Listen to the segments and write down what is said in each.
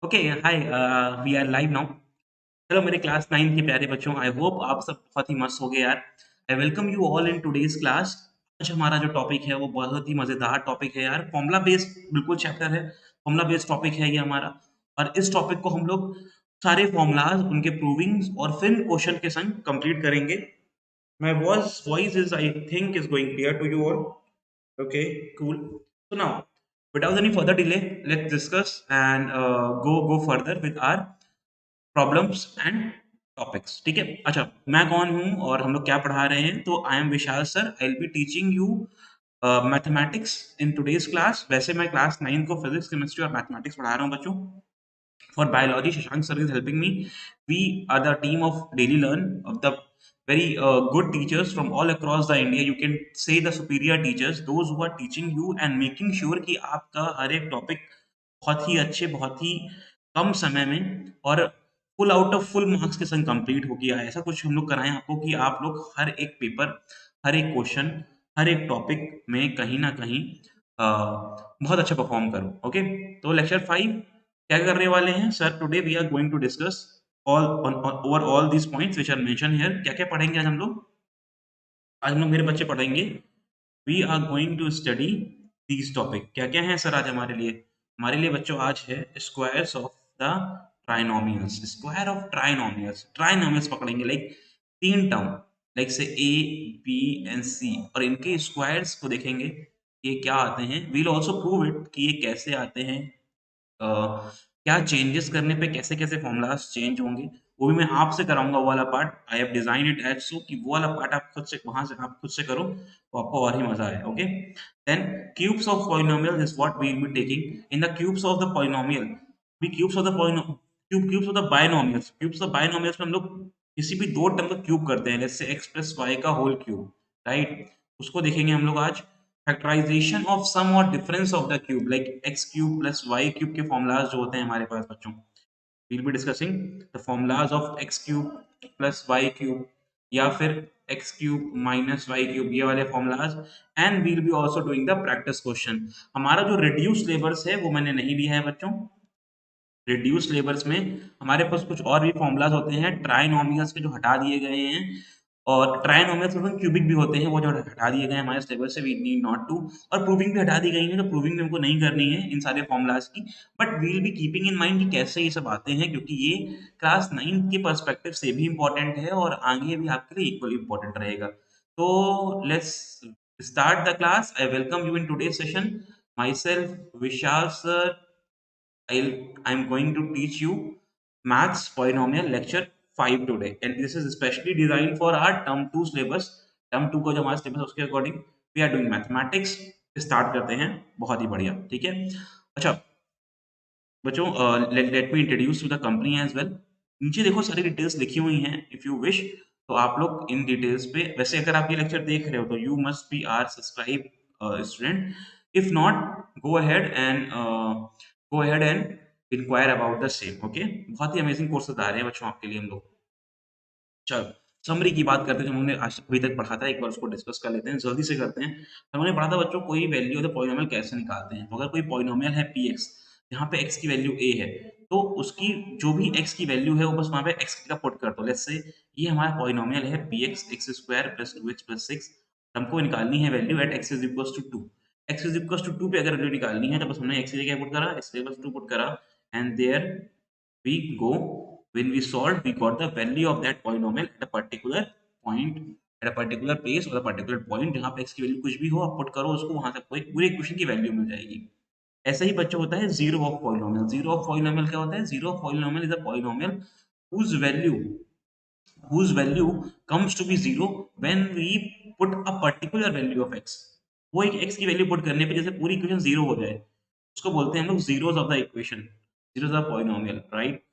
Okay, hi, we are live now. Hello मेरे class 9 के प्यारे बच्चों, आई होप आप सब बहुत ही मस्त हो गए यार। I welcome you all in today's class. आज हमारा जो टॉपिक है वो बहुत ही मज़ेदार टॉपिक है यार, फॉर्मूला बेस्ड बिल्कुल चैप्टर है। फॉर्मूला बेस्ड टॉपिक है ये हमारा, और इस टॉपिक को हम लोग सारे फॉर्मूलाज, उनके प्रूविंग्स और फिर क्वेश्चन के संग कंप्लीट करेंगे। My voice is I think is going clear to you all. Okay, cool. So now, without any further delay, let's discuss and go further with our problems and topics. ठीक है, अच्छा, मैं कौन हूँ और हम लोग क्या पढ़ा रहे हैं? तो I am Vishal sir, I will be teaching you mathematics in today's class. वैसे मैं क्लास 9 को फिजिक्स, केमिस्ट्री और मैथमेटिक्स पढ़ा रहा हूँ बच्चों। For biology, Shashank sir is helping me. We are the team of Daily Learn, of the very good teachers from all across the India. You can say the superior teachers, those who are teaching you and making sure कि आपका हर एक topic बहुत ही अच्छे, बहुत ही कम समय में और full out of full marks के संग कंप्लीट हो गया। ऐसा कुछ हम लोग कराएं आपको कि आप लोग हर एक पेपर, हर एक क्वेश्चन, हर एक टॉपिक में कहीं ना कहीं बहुत अच्छा परफॉर्म करो। ओके, तो लेक्चर 5 क्या करने वाले हैं sir? Today we are going to discuss all over all these points which are mention here. क्या क्या पढ़ेंगे आज हम लोग? आज हम लोग, मेरे बच्चे, पढ़ेंगे, we are going to study these topic. क्या क्या है सर आज हमारे लिए? हमारे लिए बच्चों आज है squares of the trinomials. Square of trinomials, trinomials पकड़ेंगे, लाइक तीन टर्म, लाइक से ए, बी एंड सी, और इनके स्क्वायर्स को देखेंगे ये क्या आते हैं। वील ऑल्सो प्रूव इट कि ये कैसे आते हैं, अ, क्या चेंजेस करने पे कैसे-कैसे फ़ॉर्मूलाज़ चेंज होंगे, वो भी मैं आपसे कराऊँगा। वो वाला part I have designed it as so कि वो वाला पार्ट आप खुद से, वहाँ से आप खुद से करो तो आपको और ही मज़ा आए। Okay? Then cubes of polynomial is what we will be taking. In the cubes of the polynomial, we cubes of the cubes of the binomials, cubes of binomials में हम लोग किसी भी 2 टर्म का क्यूब करते हैं, जैसे x प्लस y का होल क्यूब, राइट? उसको देखेंगे हम लोग आज। फैक्टराइजेशन ऑफ सम और difference of the cube, like x cube plus y cube के फॉर्मूलाज जो होते हैं हमारे पास बच्चों, we'll be discussing the formulas of x cube plus y cube, या फिर x cube minus y cube, ये वाले formulas. And we'll be also doing the practice question। हमारा जो रिड्यूस लेबर्स है वो मैंने नहीं लिया है बच्चों। रिड्यूस लेबर्स में हमारे पास कुछ और भी फॉर्मूलाज होते हैं ट्राइनोमियल्स के, जो हटा दिए गए हैं, और ट्राइनोमियल्स में क्यूबिक भी होते हैं, वो जो हटा दिए गए हैं हमारे सिलेबस से, वी नीड नॉट टू। और प्रूविंग भी हटा दी गई है, तो प्रूविंग भी हमको नहीं करनी है इन सारे फॉर्मूलाज की। But we will be keeping in mind कि कैसे ये सब आते हैं, क्योंकि ये क्लास 9 के पर्सपेक्टिव से भी इम्पोर्टेंट है और आगे भी आपके लिए इक्वली इम्पोर्टेंट रहेगा। तो let's start the class. I welcome you in today session. My self Vishal sir, I'm going to teach you maths polynomial lecture 5 today, and this is especially designed for our term 2 syllabus। term 2 का जो हमारा syllabus है उसके according we are doing mathematics। Start करते हैं, बहुत ही बढ़िया, ठीक है। अच्छा बच्चों, let me introduce to the company as well. नीचे देखो सारी डिटेल्स लिखी हुई हैं, इफ यू विश तो आप लोग इन डिटेल्स पे, वैसे अगर आप ये लेक्चर देख रहे हो तो you must be our subscribe student. If not, go ahead and inquire about the same. Okay, बहुत ही अमेजिंग कोर्सेज आ रहे हैं बच्चों आपके लिए हम लोग। चलो, समरी की बात करते हैं, जो हमने आज अभी तक पढ़ा था, एक बार उसको डिस्कस कर लेते हैं, जल्दी से करते हैं। हमने पढ़ा था बच्चों, कोई वैल्यू है तो पॉलिनोमियल कैसे निकालते हैं। तो अगर कोई पॉलिनोमियल है px, जहाँ पे x की वैल्यू a है, तो उसकी जो भी x की वैल्यू है वो बस वहाँ पे x का पुट कर दो। लेट्स से ये हमारा पॉलिनोमियल है px x square plus 2x plus 6। हमको निकालनी है value at x is equals to 2। x is equals to 2 पे अगर वैल्यू निकालनी है तो बस हमने x की जगह पुट करा, x इक्वल्स 2 पुट करा, and there we go, when we solved we got the value of that polynomial at a particular point, at a particular place or a particular point, जहाँ पे x की value कुछ भी हो आप put करो उसको, वहां से आपको एक पूरे इक्वेशन की वैल्यू मिल जाएगी। ऐसा ही बच्चों होता है zero of polynomial. Zero of polynomial क्या होता है? Zero of polynomial is a polynomial whose value whose value comes to be zero when we put a particular value of x। वो एक x की वैल्यू पुट करने पे जैसे पूरी इक्वेशन जीरो हो जाए, उसको बोलते हैं हम लोग zeros of the equation, zeros of polynomial, right.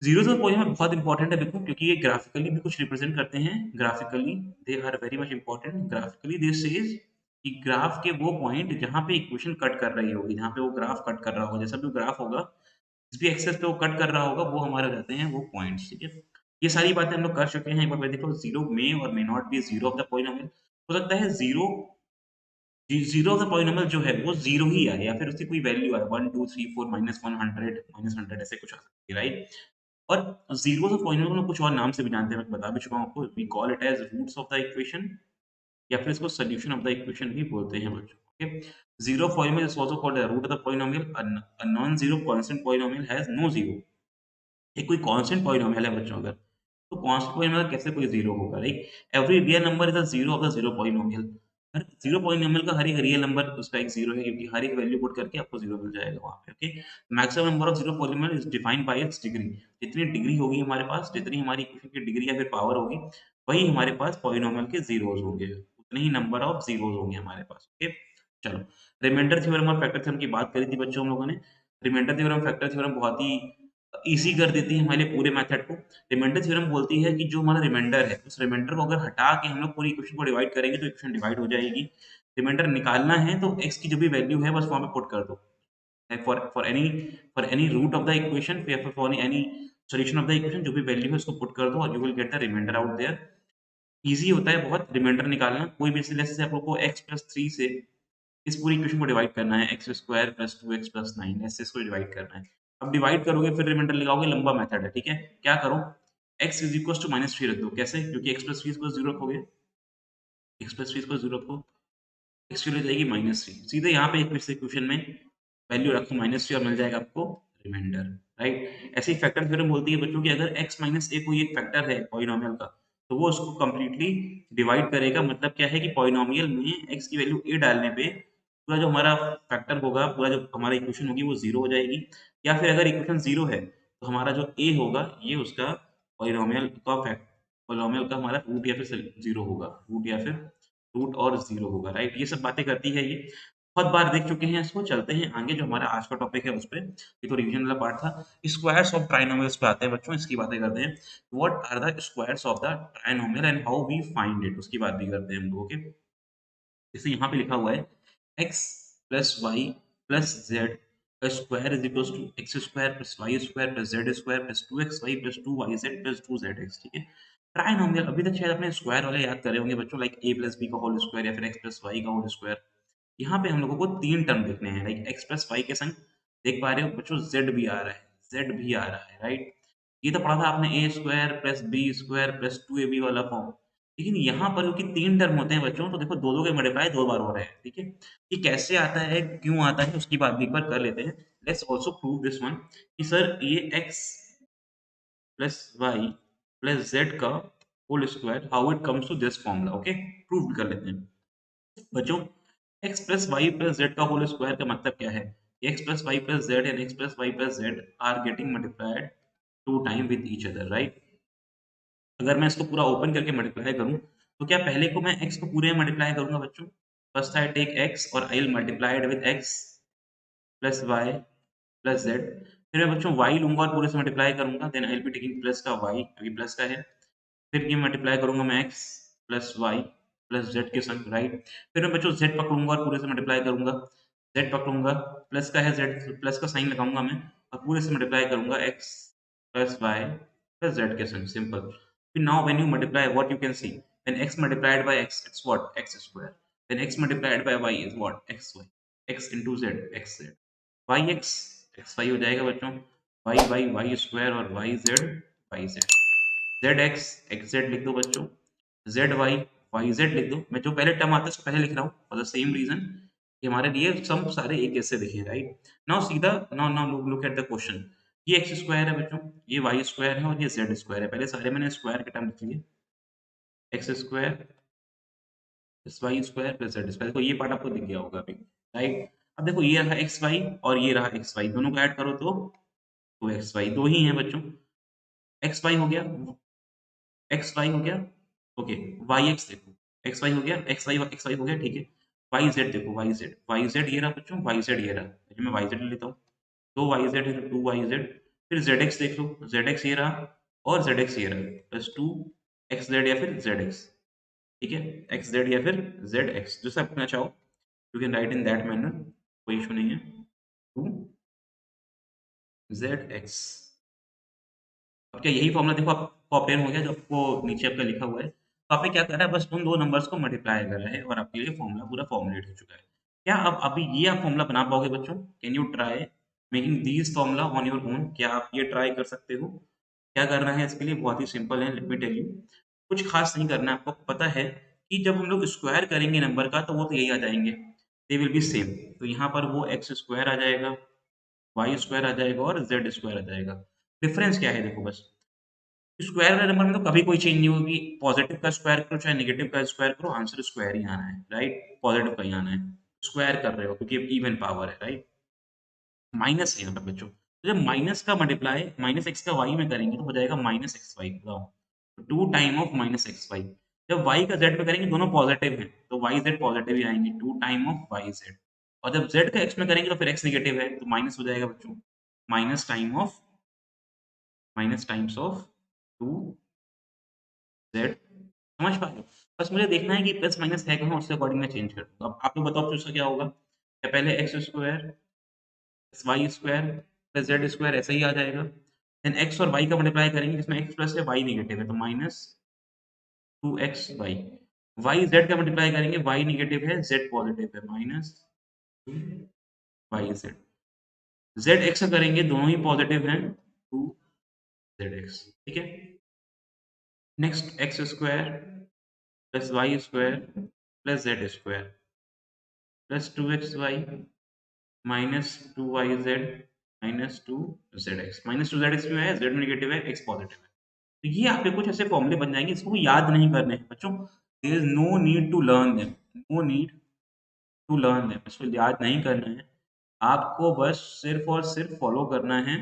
Zeros और पॉलीमर बहुत इंपॉर्टेंट है देखो, क्योंकि ये ग्राफिकली भी कुछ रिप्रेजेंट करते हैं। Graphically they are very much important. Graphically this says कि ग्राफ के वो पॉइंट जहाँ पे इक्वेशन कट कर रही होगी, जहाँ पे वो ग्राफ कट कर रहा होगा, जैसा भी ग्राफ होगा, जिस भी एक्सेस पे वो कट कर रहा होगा, वो हमारे हो जाते हैं वो पॉइंट्स, ठीक है। ये सारी बातें हम लोग कर चुके हैं। एक बार मैं देखो, जीरो मे और may not be zero of the polynomial. हो सकता है zero zero of the polynomial जो है वो जीरो ही आए या फिर उसकी कोई वैल्यू आए 1 2 3 4 -100 -100 ऐसे कुछ आ सकती है, राइट? और जीरो ऑफ पॉलिनोमियल को कुछ और नाम से भी जानते हैं, मैं बता भी चुका हूँ आपको। We call it as roots of the equation या फिर इसको सॉल्यूशन ऑफ द इक्वेशन भी बोलते हैं बच्चों। Okay, zero polynomial is also called the root of the polynomial. A non zero constant polynomial has no zero. ये कोई constant polynomial है बच्चों अगर, तो कांस्टेंट पॉलिनोमियल कैसे कोई जीरो होगा, right? Every real number is a zero of the zero polynomial. Her zero polynomial का हर एक रियल नंबर उसका एक जीरो है, क्योंकि हर एक वैल्यू पुट करके आपको जीरो मिल जाएगा वहां पे। Okay, maximum number of zero polynomial is defined by it's degree. जितनी डिग्री होगी हमारे पास, जितनी हमारी इक्वेशन की डिग्री या फिर पावर होगी, वही हमारे पास पॉलिनोमियल के जीरोस होंगे, उतने ही नंबर ऑफ जीरोस होंगे हमारे पास। ओके, चलो, रिमाइंडर थ्योरम और फैक्टर थ्योरम की बात करी थी बच्चों हम लोगों ने। रिमाइंडर थ्योरम, फैक्टर थ्योरम बहुत ही ईज़ी कर देती है हमारे लिए पूरे मेथड को। रिमाइंडर थ्योरम बोलती है कि जो हमारा रिमाइंडर है, उस रिमाइंडर को अगर हटा के हम लोग पूरी इक्वेशन को डिवाइड करेंगे तो इक्वेशन डिवाइड हो जाएगी। रिमाइंडर निकालना है तो x की जो भी वैल्यू है बस वहाँ पे पुट कर दो। Like for any root of the equation या फिर for any solution of the equation, जो भी वैल्यू है उसको पुट कर दो और you will get the reminder out there. Easy होता है बहुत रिमाइंडर निकालना। कोई भी जैसे आप लोग को x + 3 से इस पूरी इक्वेशन को डिवाइड करना है, x square plus 2x plus 9 ऐसे इसको डिवाइड करना है। अब डिवाइड करोगे फिर रिमाइंडर लगाओगे, लंबा मेथड है, ठीक है? क्या करो, x इज़ इक्वल्स टू -3 रख दो। कैसे? क्योंकि x प्लस 3 को 0 रखोगे, x प्लस 3 को 0 रखो, x की वैल्यू जाएगी -3। सीधे यहाँ पे इस इक्वेशन में वैल्यू रखो -3 और मिल जाएगा आपको रिमाइंडर, राइट? ऐसे ही फैक्टर थ्योरम बोलती है बच्चों कि अगर x माइनस a कोई एक फैक्टर है पॉलिनोमियल का, तो वो उसको कंप्लीटली डिवाइड करेगा। मतलब क्या है कि पॉलिनोमियल में x की वैल्यू a डालने पे पूरा जो हमारा फैक्टर होगा, पूरा जो हमारी इक्वेशन होगी वो 0 हो जाएगी। या फिर अगर इक्वेशन 0 है, तो हमारा जो a होगा ये उसका पॉलिनोमियल का हमारा रूट या फिर 0 होगा। रूट या फिर रूट और 0 होगा, राइट? ये सब बातें करती है ये। बहुत बार देख चुके हैं इसको, चलते हैं आगे जो हमारा आज का टॉपिक है उस पे। ये तो रिवीजन वाला पार्ट था। स्क्वायर्स ऑफ ट्राइनोमियल्स पे आते हैं बच्चों, इसकी बातें करते हैं। What are the squares of the trinomial and how we find it, उसकी बात भी करते हैं हम लोग। ओके, जैसे यहाँ पे लिखा हुआ है x plus y plus z का square is equal to x square plus y square plus z square plus 2xy plus 2yz plus 2zx, ठीक है? ट्राइनोमियल अभी तक शायद अपने स्क्वायर वाले याद करे होंगे बच्चों, लाइक a प्लस बी का होल स्क्वायर या फिर x प्लस वाई का होल स्क्वायर। यहाँ पे हम लोगों को 3 टर्म देखने हैं, लाइक x प्लस वाई के संग देख पा रहे हो बच्चों z भी आ रहा है, z भी आ रहा है, राइट? ये तो पढ़ा था आपने a square plus b square plus 2ab वाला फॉर्म। लेकिन यहाँ पर क्योंकि 3 टर्म होते हैं बच्चों, तो देखो 2-2 के मल्टीप्लाई 2 बार हो रहे हैं, ठीक है? ये कैसे आता है, क्यों आता है, उसकी बात भी एक बार कर लेते हैं। Let's also prove this one कि सर ये x plus y plus z का whole square how it comes to this formula. Okay, prove कर लेते हैं बच्चों। x plus y plus z का होल स्क्वायर का मतलब क्या है? x plus y plus z and x plus y plus z are getting multiplied 2 time with each other, right? अगर मैं इसको पूरा ओपन करके मल्टीप्लाई करूं, तो क्या पहले को मैं x को पूरे में मल्टीप्लाई करूंगा बच्चों? फर्स्ट आई टेक x और I will multiply it with x plus y plus z. फिर मैं बच्चों y लूंगा और पूरे से मल्टीप्लाई करूंगा, then I will be taking plus का y, क्योंकि प्लस का है। फिर ये मल्टीप्लाई करूंगा मैं x plus y plus z के संग, राइट? फिर मैं बच्चों z पकड़ूंगा और पूरे से मल्टीप्लाई करूंगा, z पकड़ूंगा, प्लस का है z, प्लस का साइन लगाऊंगा मैं और पूरे से मल्टीप्लाई करूंगा x plus y plus z के संग, सिंपल। फिर now when you multiply what you can see, when x multiplied by x it's what x square, when x multiplied by y is what xy, x into z xz, yx xy हो जाएगा बच्चों, y by y square और yz yz, zx xz लिख दो बच्चों, zy yz लिख दो। मैं जो पहले टर्म आता है उसको पहले लिख रहा हूँ फॉर द सेम रीजन कि हमारे लिए सम सारे एक जैसे दिखे, राइट? नाउ सीधा now now look at the question. ये एक्स स्क्वायर है बच्चों, ये वाई स्क्वायर है और ये जेड स्क्वायर है। पहले सारे मैंने स्क्वायर के टर्म लिख लिए, x square plus y square plus z square. देखो ये पार्ट आपको दिख गया होगा अभी, राइट? अब देखो ये रहा एक्स वाई और ये रहा एक्स वाई, दोनों को ऐड करो तो 2xy, दो ही हैं बच्चों। एक्स वाई हो गया, एक्स वाई हो गया, ओके। वाई एक्स देखो, एक्स वाई हो गया, एक्स वाई हो गया, ठीक है। वाई जेड देखो, वाई जेड ये रहा बच्चों, वाई जेड ये रहा। चलिए मैं वाई जेड ले लेता हूँ, दो वाई जेड है तो 2 वाई जेड। फिर जेड एक्स देख लो, जेड एक्स ये रहा और जेड एक्स ये रहा, प्लस 2 एक्स जेड या फिर जेड एक्स, ठीक है? एक्स जेड या फिर जेड एक्स, जो सब अपना चाहो you can write in that manner, कोई इशू नहीं है। 2 जेड एक्स। अब क्या यही फॉर्मूला देखो आपको ऑब्टेन हो गया जो आपको नीचे आपका लिखा हुआ है। तो आपने क्या करा है, बस उन दो नंबर्स को मल्टीप्लाई करा है और आपके लिए फॉर्मूला पूरा फॉर्मुलेट हो चुका है। क्या अब अभी ये आप फॉर्मूला बना पाओगे बच्चों? Can you try making these formula on your own? क्या आप ये ट्राई कर सकते हो? क्या करना है इसके लिए? बहुत ही सिंपल है, लेट मी टेल यू। कुछ खास नहीं करना है, आपको पता है कि जब हम लोग स्क्वायर करेंगे नंबर का तो वो तो यही आ जाएंगे, दे विल बी सेम। तो यहाँ पर वो एक्स स्क्वायर आ जाएगा, वाई स्क्वायर आ जाएगा और जेड स्क्वायर आ जाएगा। डिफरेंस क्या है देखो बस, स्क्वायर वाले नंबर में तो कभी कोई चेंज नहीं होगी। पॉजिटिव का स्क्वायर करो चाहे नेगेटिव का स्क्वायर करो, आंसर स्क्वायर ही आना है, राइट? पॉजिटिव का ही आना है। स्क्वायर कर रहे हो क्योंकि इवन पावर है, राइट? माइनस है यहाँ पे बच्चों, तो जब माइनस का मल्टीप्लाई माइनस एक्स का वाई में करेंगे तो हो जाएगा माइनस एक्स वाई। बताओ, two time of minus x y. जब वाई का जेड में करेंगे दोनों पॉजिटिव हैं तो वाई जेड पॉजिटिव ही आएंगे, two time of y z. और जब जेड का एक्स में करेंगे तो फिर एक्स नेगेटिव है तो माइनस हो जाएगा बच्चों, minus time of minus times of two z. समझ पा रहे हो? बस मुझे देखना है कि प्लस माइनस है कहाँ, उसके अकॉर्डिंग मैं चेंज कर दूंगा। अब आप लोग बताओ फिर उसका क्या होगा? या पहले x square plus y square plus z square ऐसे ही आ जाएगा। देन एक्स और वाई का मल्टीप्लाई करेंगे जिसमें एक्स प्लस है वाई नेगेटिव है तो minus two x y. Y z का मल्टीप्लाई करेंगे, वाई नेगेटिव है जेड पॉजिटिव है, minus two y z. Z x का करेंगे, दोनों ही पॉजिटिव हैं, टू जेड एक्स। ठीक है, next x square plus y square plus z square plus two x y minus two y z minus two z x. Minus two z x में है, Z में नेगेटिव है, x positive है। तो ये आपके कुछ ऐसे फॉर्मूले बन जाएंगे, इसको याद नहीं करने हैं बच्चों। There is no need to learn them, no need to learn them, इसको याद नहीं करना है। आपको बस सिर्फ और सिर्फ फॉलो करना है,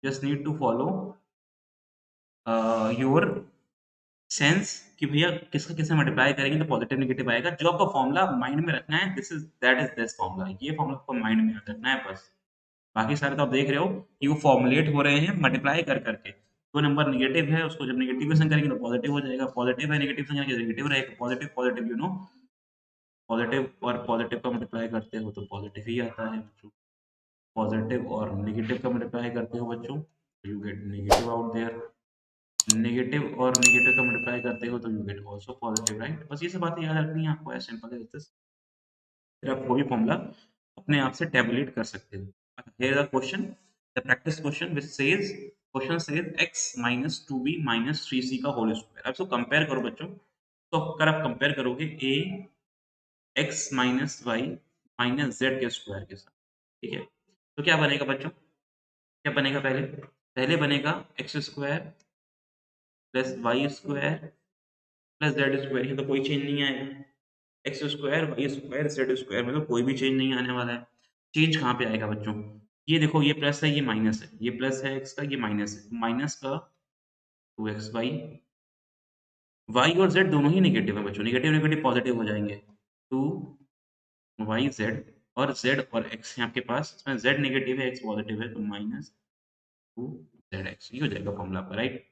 just need to follow your sense कि भैया किसका किससे मल्टीप्लाई करेंगे तो पॉजिटिव नेगेटिव आएगा। जो आपका फॉर्मूला माइंड में रखना है, this is that is this formula, ये फॉर्मूला आपको माइंड में याद रखना है बस। बाकी सारे तो आप देख रहे हो कि वो फॉर्मुलेट हो रहे हैं मल्टीप्लाई कर करके। तो नंबर नेगेटिव है उसको जब नेगेटिव के संग करेंगे तो पॉजिटिव हो जाएगा, पॉजिटिव है नेगेटिव संग करेंगे नेगेटिव रहेगा, positive positive you know, positive और पॉजिटिव का मल्टीप्लाई करते हो तो पॉजिटिव ही आता है बच्चों। पॉजिटिव और नेगेटिव का मल्टीप्लाई करते हो बच्चों, you get negative out there. Negative और नेगेटिव का मल्टीप्लाई करते हो तो you get also positive, right? बस ये सब बातें याद रखनी है आपको, एज सिंपल एज दिस। फिर आप कोई भी फॉर्मूला अपने आप से टैबुलेट कर सकते हो। Here the question, the practice question which says, question says x minus two b minus three c का होल स्क्वायर। अब इसको कंपेयर करो बच्चों, तो अगर आप कंपेयर करोगे a x minus y minus z के स्क्वायर के साथ, ठीक है, तो क्या बनेगा बच्चों? क्या बनेगा? पहले पहले बनेगा x square plus y square plus z square, ये तो कोई चेंज नहीं आएगा। X square y square z square में तो कोई भी चेंज नहीं आने वाला है। चेंज कहाँ पे आएगा बच्चों? ये देखो, ये प्लस है ये माइनस है, ये प्लस है एक्स का ये माइनस है, माइनस का टू एक्स वाई। वाई और जेड दोनों ही नेगेटिव है बच्चों, नेगेटिव नेगेटिव पॉजिटिव हो जाएंगे, टू वाई जेड और जेड और एक्स है आपके पास, इसमें जेड नेगेटिव है एक्स पॉजिटिव है तो माइनस टू जेड एक्स, ये हो जाएगा फॉर्मूला पर, right?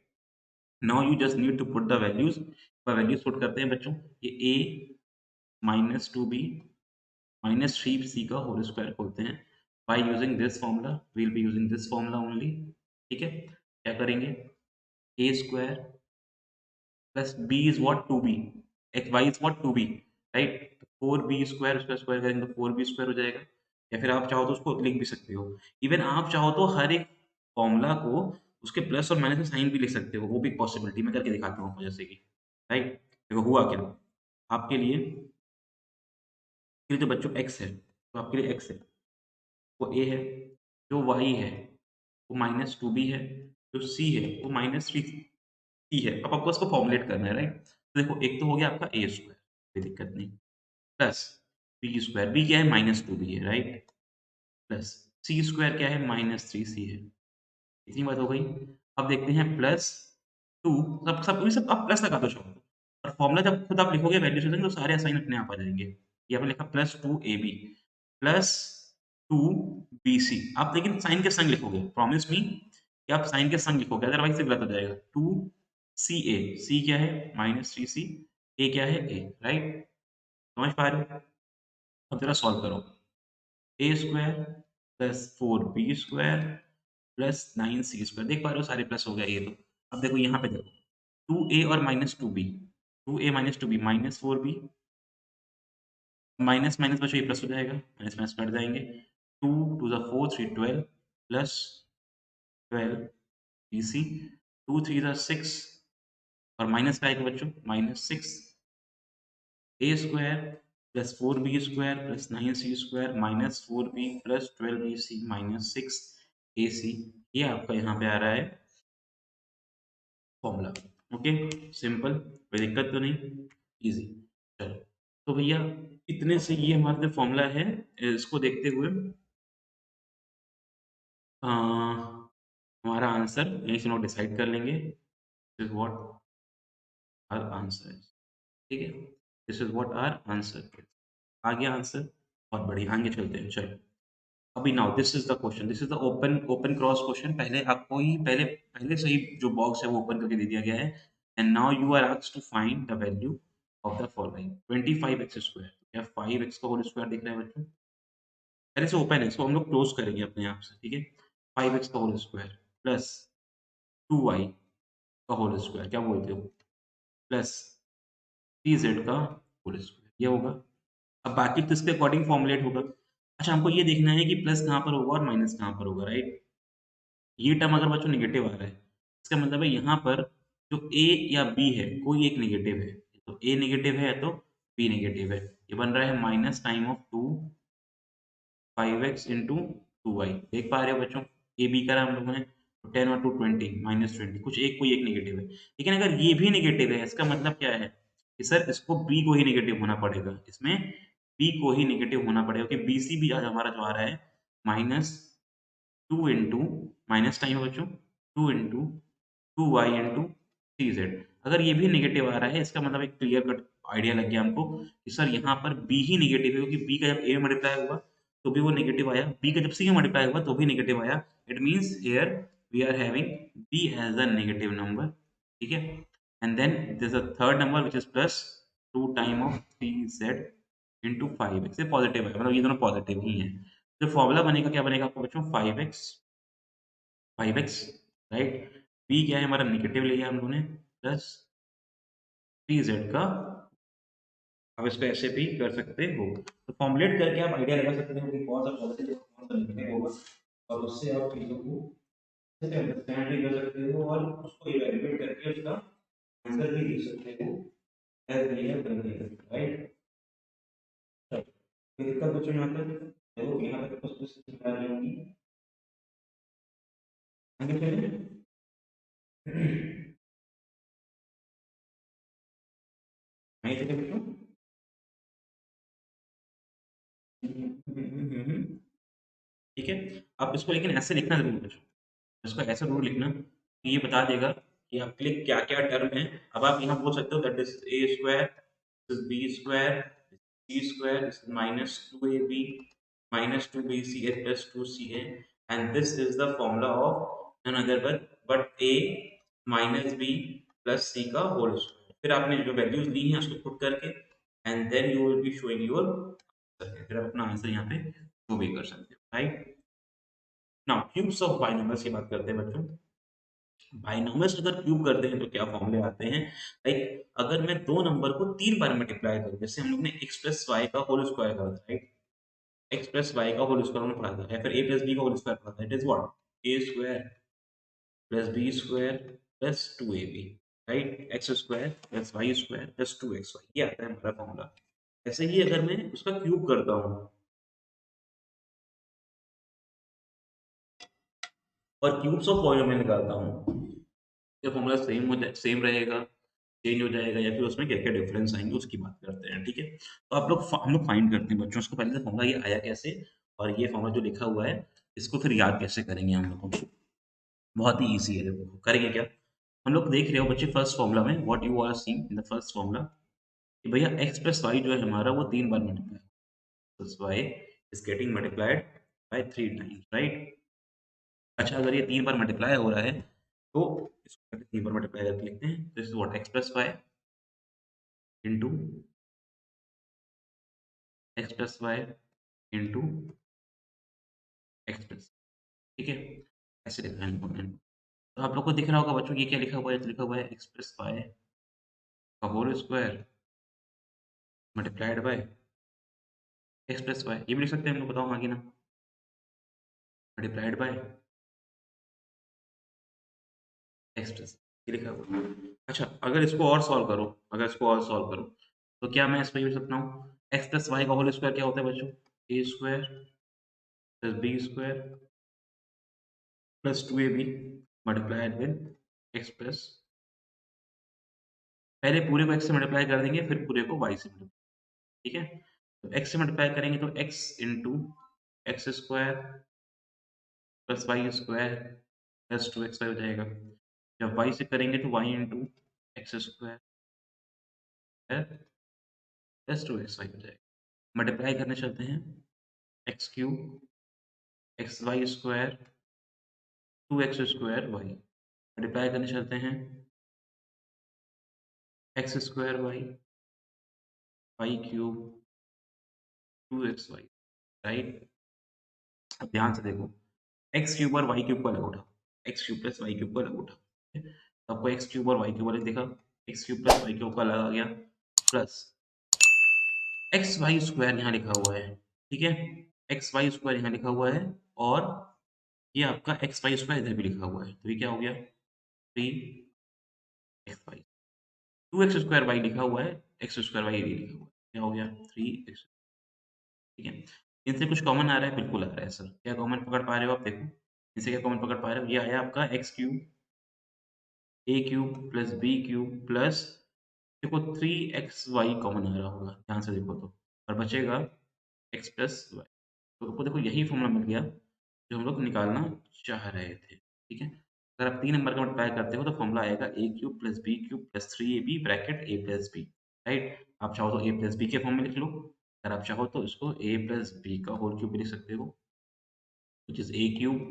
Now you just need to put the values. Values put करते हैं बच्चों, ये a minus two b minus three c का होल स्क्वायर खोलते हैं। By using this formula, we will be using this formula only. ठीक है, क्या करेंगे? A square plus b is what, two b, x y is what, two b, right? Four b square, उसका square करेंगे तो four b square हो जाएगा। या फिर आप चाहो तो उसको लिख भी सकते हो, इवन आप चाहो तो हर एक फॉर्मूला को उसके प्लस और माइनस में साइन भी लिख सकते हो, वो भी पॉसिबिलिटी मैं करके दिखाता हूँ आपको, जैसे कि, राइट? देखो हुआ क्या आपके लिए, जो बच्चों एक्स है तो आपके लिए एक्स है, वो ए है, जो वाई है वो माइनस टू बी है, जो सी है वो माइनस थ्री सी है। अब आपको इसको फॉर्मुलेट करना है, राइट? तो देखो, एक तो हो गया आपका ए स्क्वायर, कोई दिक्कत नहीं, प्लस बी स्क्वायर, बी क्या है? माइनस टू बी है, राइट? प्लस सी स्क्वायर क्या है? माइनस थ्री सी है। इतनी बात हो गई। अब देखते हैं प्लस टू, सब सब ये सब आप प्लस लगा दो शब्द, और फॉर्मूला जब खुद आप लिखोगे वैल्यू से तो सारे असाइन अपने आप आ जाएंगे। ये आपने लिखा plus two a b plus two b c, आप लेकिन साइन के संग लिखोगे, प्रॉमिस मी कि आप साइन के संग लिखोगे, अदरवाइज से गलत हो जाएगा। टू सी ए, सी क्या है? माइनस थ्री सी, ए क्या है? A, right? समझ पा रहे हो? अब जरा सॉल्व करो, a square plus four b square plus nine c square, देख पा रहे हो सारे प्लस हो गया ये तो। अब देखो यहाँ पे देखो, टू ए और minus two b, two a minus two b minus four b minus minus बच्चों ये प्लस हो जाएगा, माइनस माइनस कट जाएंगे। 2 to the 4 3 12 plus 12 BC, 2 3 the 6 और माइनस का आएगा बच्चों minus 6 a square plus 4b square plus 9c square minus 4b plus 12bc minus 6ac। ये आपका यहाँ पे आ रहा है फॉर्मूला। ओके, सिंपल, कोई दिक्कत तो नहीं, इजी। चलो, तो भैया इतने से ये हमारा जो फॉर्मूला है, इसको देखते हुए अ, हमारा आंसर यहीं से हम लोग डिसाइड कर लेंगे। This is what our answer है। ठीक है, this is what our answer. आ गया आंसर, बहुत बढ़िया, आगे चलते हैं। चलो, अभी now this is the question, this is the open open cross question. पहले आपको ही पहले पहले से ही जो बॉक्स है वो ओपन करके दे दिया गया है। And now you are asked to find the value of the following 25x square. क्या 5x का होल स्क्वायर दिख रहा है बच्चों? पहले से ओपन है, इसको हम लोग क्लोज करेंगे अपने आप से। ठीक है, 5x का होल स्क्वायर प्लस 2y का होल स्क्वायर, क्या बोलते हो, प्लस 3z का होल स्क्वायर, ये होगा। अब बाकी तो इसके अकॉर्डिंग फॉर्मुलेट होगा। अच्छा, हमको ये देखना है कि प्लस कहाँ पर होगा और माइनस कहाँ पर होगा, राइट। ये टर्म अगर बच्चों नेगेटिव आ रहा है, इसका मतलब है यहाँ पर जो ए या बी है कोई एक नेगेटिव है। तो ए नेगेटिव है तो बी नेगेटिव है। ये बन रहा है minus time of 5x into 2y। देख पा रहे हो बच्चों, ए बी करा हम लोगों ने, तो 10 और 2 20 माइनस 20, कुछ एक कोई एक नेगेटिव है। लेकिन अगर ये भी नेगेटिव है, इसका मतलब क्या है कि सर इसको बी को ही नेगेटिव होना पड़ेगा, इसमें बी को ही नेगेटिव होना पड़ेगा, क्योंकि बी सी भी आज हमारा जो आ रहा है माइनस 2 इंटू, माइनस टाइम है बच्चों, 2 इंटू 2y इंटू 3z। अगर ये भी नेगेटिव आ रहा है, इसका मतलब एक क्लियर कट आइडिया लग गया हमको कि सर यहाँ पर b ही नेगेटिव है, क्योंकि b का जब a में मल्टीप्लाई हुआ तो भी वो नेगेटिव आया, b का जब c में मल्टीप्लाई हुआ तो भी नेगेटिव आया। It means here we are having b as a negative number. ठीक है, and then this a third number which is plus 2 time of 3z into 5x। ये पॉजिटिव है, मतलब ये दोनों पॉजिटिव ही हैं। जो फॉर्मूला बनेगा क्या बनेगा आपको बच्चों, 5x, राइट। b क्या है हमारा, नेगेटिव लिया हम लोगों ने, प्लस 3z का। आप इसको ऐसे भी कर सकते हो, तो फॉर्मुलेट करके आप आइडिया लगा सकते हो कि कौन सा पॉजिटिव कौन सा नेगेटिव होगा, और उससे आप चीज़ों को अच्छे से अंडरस्टैंड भी कर सकते हो और उसको इवैल्यूएट करके उसका आंसर भी लिख सकते हो एज रियल कंडीशन, राइट। कोई दिक्कत बच्चों यहाँ तक? देखो यहाँ तक कुछ कुछ समझ रही होंगी, आगे चलिए। आगे चलिए बच्चों। ठीक है, आप इसको लेकिन ऐसे लिखना जरूर बच्चों, इसको ऐसा जरूर लिखना कि ये बता देगा कि आपके लिए क्या क्या टर्म है। अब आप यहाँ बोल सकते हो that is a square, this b square, c square, minus 2ab minus 2bc plus 2ca, and this is the formula of none other but a minus b plus c का होल स्क्वायर। फिर आपने जो values ली हैं उसको put करके and then you will be showing your, फिर आप अपना आंसर यहाँ पे शो भी कर सकते हो, right. Now cubes of binomials की बात करते हैं बच्चों। बाइनोमियल्स अगर क्यूब करते हैं तो क्या फॉर्मूले आते हैं, लाइक अगर मैं दो नंबर को तीन बार मल्टीप्लाई करूं, जैसे हम लोग ने x प्लस वाई का होल स्क्वायर करा था, राइट। x प्लस वाई का होल स्क्वायर हमने पढ़ा था, या फिर a प्लस बी का होल स्क्वायर पढ़ा था, it is what, a square plus b square plus 2ab, right. X square plus y square plus 2xy, ये आता है हमारा फॉर्मूला। ऐसे ही अगर मैं उसका क्यूब करता हूँ और क्यूब्स ऑफ पॉलिनोमियल निकालता हूँ, ये फॉर्मूला सेम हो जाए, सेम रहेगा, चेंज हो जाएगा, या फिर उसमें क्या-क्या डिफरेंस आएँगे उसकी बात करते हैं, ठीक है? तो आप लोग हम लोग फाइंड करते हैं बच्चों, उसको पहले से फॉर्मूला ये आया कैसे और ये फॉर्मूला जो लिखा हुआ है, इसको फिर याद कैसे करेंगे हम लोगों को? बहुत ही ईज़ी है, देखो करेंगे क्या? हम लोग देख रहे हो बच्चे फर्स्ट फॉर्मूला में what you are seeing in the first formula कि भैया x प्लस वाई जो है हमारा वो 3 बार multiply, plus y is getting multiplied by 3 times, right? अच्छा, अगर ये 3 बार मल्टीप्लाई हो रहा है, तो इसको पहले 3 बार मल्टीप्लाई करके लिखते हैं, this is what x plus y into x plus y into x plus, ठीक है, ऐसे लिखना है इम्पोर्टेंट। तो आप लोग को दिख रहा होगा बच्चों ये क्या लिखा हुआ है, तो लिखा हुआ है एक्स प्लस वाई का whole square multiplied by x plus y ये भी लिख सकते हैं हम लोग, बताओ आगे ना, मल्टीप्लाइड बाय एक्स प्लस ये लिखा हुआ है। अच्छा अगर इसको और सॉल्व करो, अगर इसको और सॉल्व करो तो क्या मैं इस पर लिख सकता हूँ एक्स प्लस वाई का होल स्क्वायर क्या होता है बच्चों, a square plus b square plus two a b multiplied with x plus, पहले पूरे को एक्स से मल्टीप्लाई कर देंगे फिर पूरे को वाई से मल्टीप्लाई, ठीक है। तो एक्स से मल्टीप्लाई करेंगे तो x into x square plus y square plus two x y हो जाएगा। जब वाई से करेंगे तो y into x square plus two x y हो जाएगा। मल्टीप्लाई करने चलते हैं, x cube x y square two x square y, multiply करने चलते हैं, x square y cube two x y, right. अब ध्यान से देखो, एक्स क्यूब और वाई क्यूब को अलग उठाओ, x cube plus y cube को अलग उठाओ, ठीक है? तो आपको एक्स क्यूब और वाई क्यूब अलग दिखा, x cube plus y cube का अलग आ गया, प्लस एक्स वाई स्क्वायर यहाँ लिखा हुआ है, ठीक है, एक्स वाई स्क्वायर यहाँ लिखा हुआ है, और ये आपका एक्स वाई स्क्वायर इधर भी लिखा हुआ है, तो ये क्या हो गया, three x y, two x square y लिखा हुआ है, एक्स स्क्वायर वाई ये लिखा हुआ है, क्या हो गया थ्री एक्स, ठीक है। इनसे कुछ कॉमन आ रहा है, बिल्कुल आ रहा है सर, क्या कॉमन पकड़ पा रहे हो आप, देखो इनसे क्या कॉमन पकड़ पा रहे हो, ये आया आपका x cube a cube plus b cube plus, देखो थ्री एक्स वाई कॉमन आ रहा होगा, ध्यान से देखो तो, और बचेगा एक्स प्लस वाई, तो आपको देखो यही फॉर्मूला मिल गया जो हम लोग निकालना चाह रहे थे, ठीक है। अगर आप 3 नंबर का मल्टीप्लाई करते हो तो फॉर्मूला आएगा ए cube plus b cube plus 3ab bracket a plus b, right. आप चाहो तो ए प्लस बी के फॉर्म में लिख लो, अगर आप चाहो तो इसको ए प्लस बी का होल क्यूब भी लिख सकते हो, which is a cube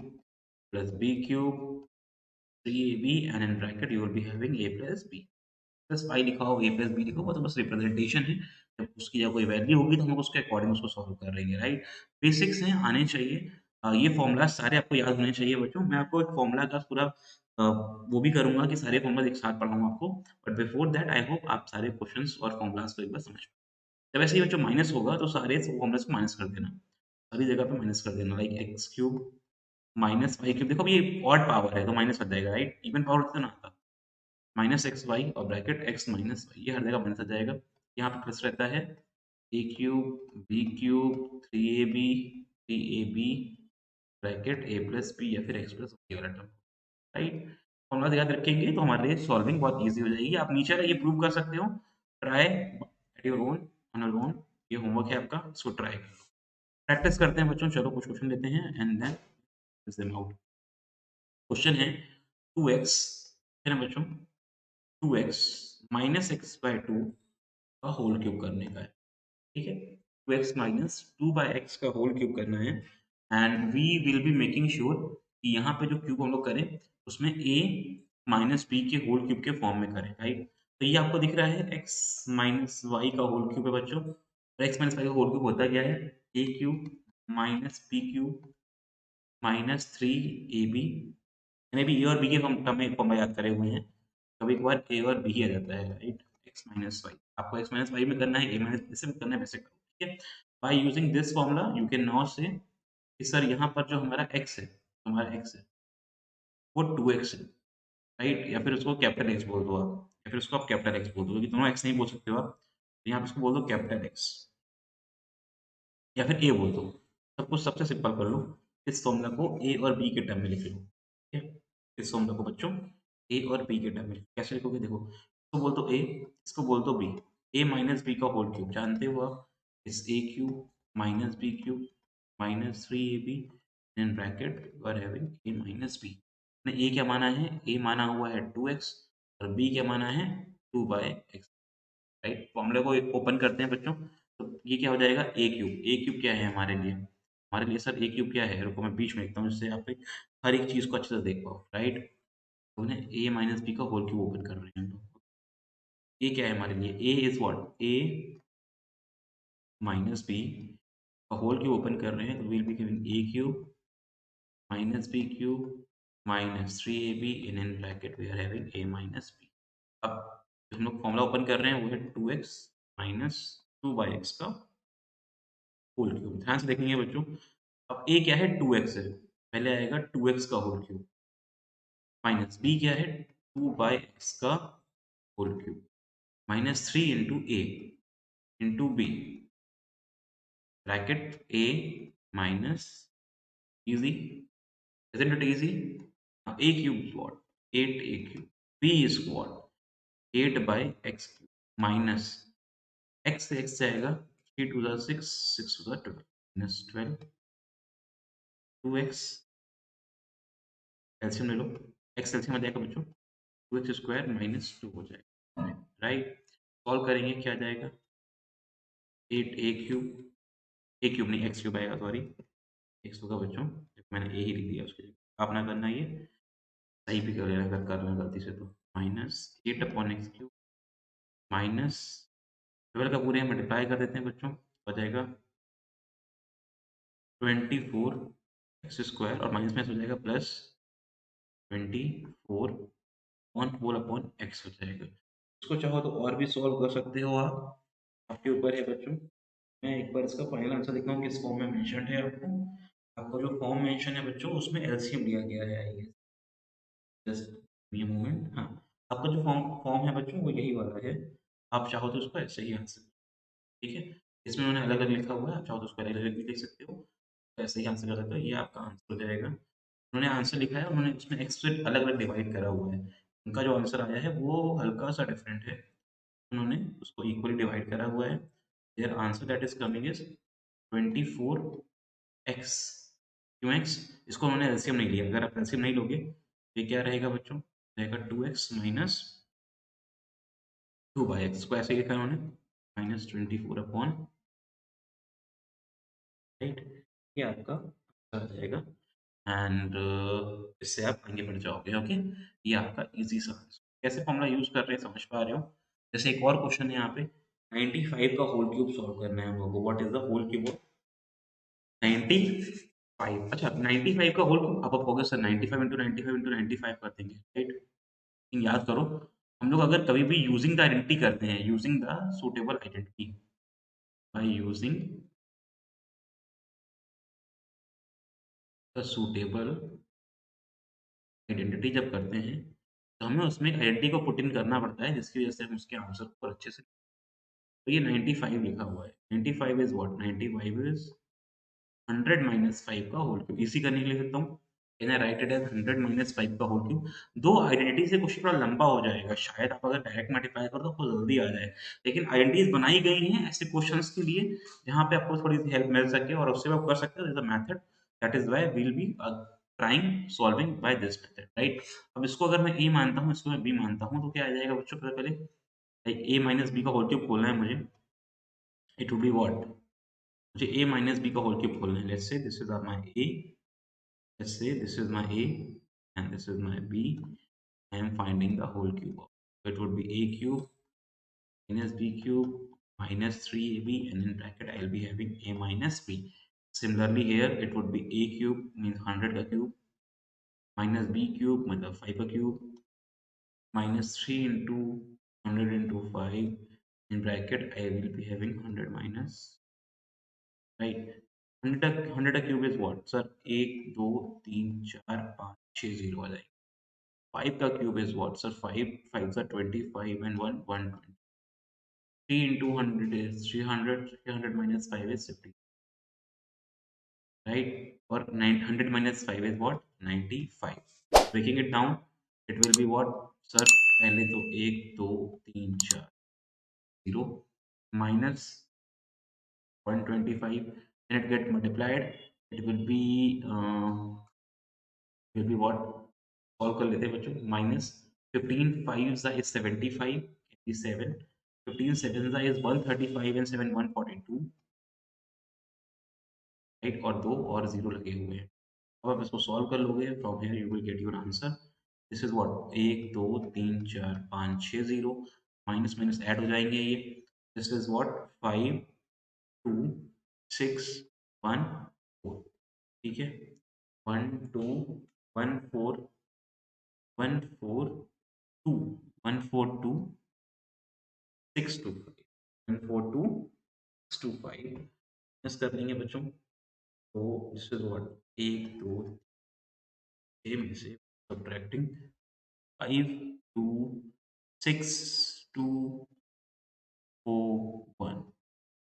plus b cube 3ab and in bracket you will be having a plus b plus pi लिखा हो ए प्लस बी लिखा हो तो बस रिप्रेजेंटेशन है, जब उसकी जब कोई वैल्यू होगी तो हम लोग उसके अकॉर्डिंग उसको सॉल्व कर लेंगे, राइट। बेसिक्स हैं, आने चाहिए। ये फॉर्मूला सारे आपको याद होने चाहिए बच्चों, मैं आपको एक फॉर्मूला का पूरा वो भी करूंगा कि सारे फॉर्मूला एक साथ पढ़ाऊंगा आपको, but before that I hope आप सारे क्वेश्चंस और फॉर्मूलाज को एक बार समझ, जब ऐसे ही बच्चों माइनस होगा तो सारे फॉर्मूलाज को माइनस कर देना, सारी जगह पे माइनस कर देना, like x cube minus y cube, देखो अब ये ऑड पावर है तो माइनस बन जाएगा, राइट, इवन पावर तो ना आता, माइनस एक्स वाई और ब्रैकेट एक्स माइनस वाई, ये हर जगह माइनस आ जाएगा, यहाँ पे प्लस रहता है a cube b cube three a b three a b bracket a plus b या फिर एक्स प्लस वाई वाला टर्म, राइट। फॉर्मूला याद रखेंगे तो हमारे लिए सॉल्विंग बहुत ईजी हो जाएगी, आप नीचे वाला ये प्रूव कर सकते हो, try at your own on your own, ये होमवर्क है आपका, इसको ट्राई करो, प्रैक्टिस करते हैं बच्चों, चलो कुछ क्वेश्चन लेते हैं एंड देन आउट। क्वेश्चन है 2x, है ना बच्चों, 2x minus x by two का होल क्यूब करने का है, ठीक है, 2x minus two by x का होल क्यूब करना है, and we will be making sure कि यहाँ पे जो क्यूब हम लोग करें उसमें a माइनस बी के होल क्यूब के फॉर्म में करें, राइट। तो ये आपको दिख रहा है x माइनस वाई का होल क्यूब है बच्चों, और x माइनस वाई का होल क्यूब होता क्या है, a cube minus B cube minus three a b, मैंने भी ए और बी के फॉर्म याद करे हुए हैं, कभी कभार ए और बी आ जाता है, राइट, एक्स माइनस वाई, आपको एक्स माइनस वाई में करना है, ए माइनस जैसे में करना है वैसे करो, ठीक है। Bye using this formula you can now से कि सर यहाँ पर जो हमारा एक्स है, हमारा एक्स है वो टू एक्स है, राइट, या फिर उसको कैपिटल एक्स बोल दो आप, या फिर उसको आप कैपिटल एक्स बोल दो, क्योंकि दोनों एक्स नहीं बोल सकते हो आप, तो यहाँ पे उसको बोल दो कैपिटल एक्स, या फिर ए बोल दो, सब कुछ सबसे सिंपल कर लो, इस फॉर्मूला को ए और बी के टर्म में लिख लो, ठीक है, इस फॉर्मूला को बच्चों ए और बी के टर्म में कैसे लिखोगे, देखो इसको बोल दो ए, इसको बोल दो बी, ए माइनस बी का होल क्यूब जानते हो आप, इस a cube minus B cube minus three a b in bracket you are having a minus b, a क्या माना है, ए माना हुआ है टू एक्स और बी क्या माना है टू बाय एक्स, राइट। फॉर्मूले को ओपन करते हैं बच्चों, तो ये क्या हो जाएगा ए क्यूब, ए क्यूब क्या है हमारे लिए, हमारे लिए सर ए क्यूब क्या है, रुको मैं बीच में लिखता हूँ जिससे आप हर एक चीज़ को अच्छे से देख पाओ, राइट। तो ना ए माइनस बी का होल क्यूब ओपन कर रहे हैं हम लोग, ए क्या है हमारे लिए, a is what, a minus b का होल क्यूब ओपन कर रहे हैं, तो will be giving a cube minus B cube minus three a b in bracket we are having a minus b. अब जो हम लोग फॉर्मूला ओपन कर रहे हैं वो है two x minus two by x का होल क्यूब, ध्यान से देखेंगे बच्चों। अब ए क्या है, 2x है, पहले आएगा 2x का होल क्यूब, माइनस बी क्या है, 2/x का whole cube, minus 3 into a into b, bracket a minus easy, isn't it easy? Now a cube is what? 8a cube. b is what? 8 by x cube minus x से x जाएगा, 3 to the 6, 6 to the 12, minus 12, 2x एल्सियम ले लो, x एल्सियम आ जाएगा बच्चों, 2x square minus 2 हो जाएगा, right. Solve करेंगे क्या आ जाएगा, 8a क्यूब, a क्यूब नहीं x क्यूब आएगा, सॉरी x होगा बच्चों, मैंने a ही लिख दिया उसके लिए, आप ना करना ये, सही भी कर लेना अगर कर रहे हैं गलती से तो, माइनस 8/x³ माइनस 12 का पूरे मल्टीप्लाई कर देते हैं बच्चों, हो जाएगा 24x² और माइनस में हो जाएगा plus 24 on whole upon x हो जाएगा। इसको चाहो तो और भी सॉल्व कर सकते हो आप, आपके ऊपर है बच्चों। मैं एक बार इसका फाइनल आंसर देखता हूँ किस फॉर्म में मेंशन है आपको। आपका जो फॉर्म मेंशन है बच्चों उसमें एलसीएम लिया गया है, आई गेस, जस्ट ये मोमेंट, हाँ। आपका जो फॉर्म फॉर्म है बच्चों वो यही वाला है, आप चाहो तो उसको ऐसे ही आंसर, ठीक है। इसमें उन्होंने अलग अलग लिखा हुआ है, आप चाहो तो उसको अलग अलग भी लिख सकते हो, तो ऐसे ही आंसर कर सकते हो, ये आपका आंसर हो जाएगा। उन्होंने आंसर लिखा है, उन्होंने उसमें एक्स से अलग अलग डिवाइड करा हुआ है, उनका जो आंसर आया है वो हल्का सा डिफरेंट है, उन्होंने उसको इक्वली डिवाइड करा हुआ है। There answer that is coming is 24x, क्यों एक्स, इसको उन्होंने एलसीएम नहीं लिया, अगर आप एलसीएम नहीं लोगे ये क्या रहेगा बच्चों, रहेगा 2x माइनस 2/x, को ऐसे ही लिखा है उन्होंने, माइनस 24 अपॉन, राइट, ये आपका आंसर आ जाएगा। एंड इससे आप आगे बढ़ जाओगे, ओके। ये आपका इजी सा आंसर, कैसे फॉर्मूला यूज कर रहे हैं समझ पा रहे हो। जैसे एक और क्वेश्चन है यहाँ पे, 95 का होल क्यूब सॉल्व करना है हम लोगों को, what is the whole cube of 95, अच्छा 95 का होल क्यूब, आप कहोगे सर 95 इंटू 95 इंटू 95 कर देंगे, राइट। लेकिन याद करो, हम लोग अगर कभी भी यूजिंग द आइडेंटिटी करते हैं, using the suitable identity, by using the suitable identity जब करते हैं, तो हमें उसमें एक आइडेंटिटी को पुट इन करना पड़ता है, जिसकी वजह से हम उसके आंसर को अच्छे से, तो ये 95 लिखा हुआ है, 95 इज़ व्हाट? 95 इज़ 100 माइनस 5 का होल क्यूब, इसी करने के लिए लिखता हूँ। Can I write it as 100 minus 5 का होल क्यूब? दो आइडेंटिटी से क्वेश्चन थोड़ा लंबा हो जाएगा, शायद आप अगर डायरेक्ट मल्टीप्लाई करो तो आपको जल्दी आ जाए। लेकिन आइडेंटिटीज़ बनाई गई हैं ऐसे क्वेश्चन्स के लिए, जहाँ पे आपको थोड़ी-सी हेल्प मिल सके और उससे आप कर सकते हो, this is a method, that is why we will be trying solving by this method, right? अब इसको अगर मैं ए मानता हूँ, इसको मैं बी मानता हूँ, तो क्या आ जाएगा बच्चों, पहले पहले लाइक ए माइनस बी का होल क्यूब खोलना है मुझे, इट वुड बी व्हाट? मुझे a माइनस b का होल क्यूब खोलना है, let's say this is my a, let's say this is my a and this is my b. I am finding the whole cube of, so it would be a cube minus b cube minus 3ab, and in bracket I'll be having a minus b. Similarly here it would be a cube means 100 का cube minus b cube मतलब 5 का cube minus 3 into 100 into 5, in bracket I will be having 100 minus, right. 100 cube is what sir, 1 2 3 4 5 6 zero आ जाएगा। 5 का cube is what sir, 5 5 सा 25 and 1 120, 3 into 100 is 300, 300 minus 5 is 50, right? और 900 minus 5 is what? 95. Breaking it down, it will be what? Sir पहले तो 1 2 3 4 0 minus 125, when it get multiplied it will be what? Solve कर लेते हैं बच्चों, minus 15 5 is 75 87, 15 7 is 135 and 7 142, right, और दो और जीरो लगे हुए हैं। अब आप इसको सॉल्व कर लोगे, from here you will get your answer, this is what, 1 2 3 4 5 6 zero, minus minus add हो जाएंगे ये, दिस इज व्हाट 5 2 6 1 4, ठीक है, 1 2 1 4 1 4 2 1 4 2 625, 142 625, माइनस कर लेंगे बच्चों। तो दिस इज व्हाट 1 2 6 में से subtracting 5 2 6 2 4 1,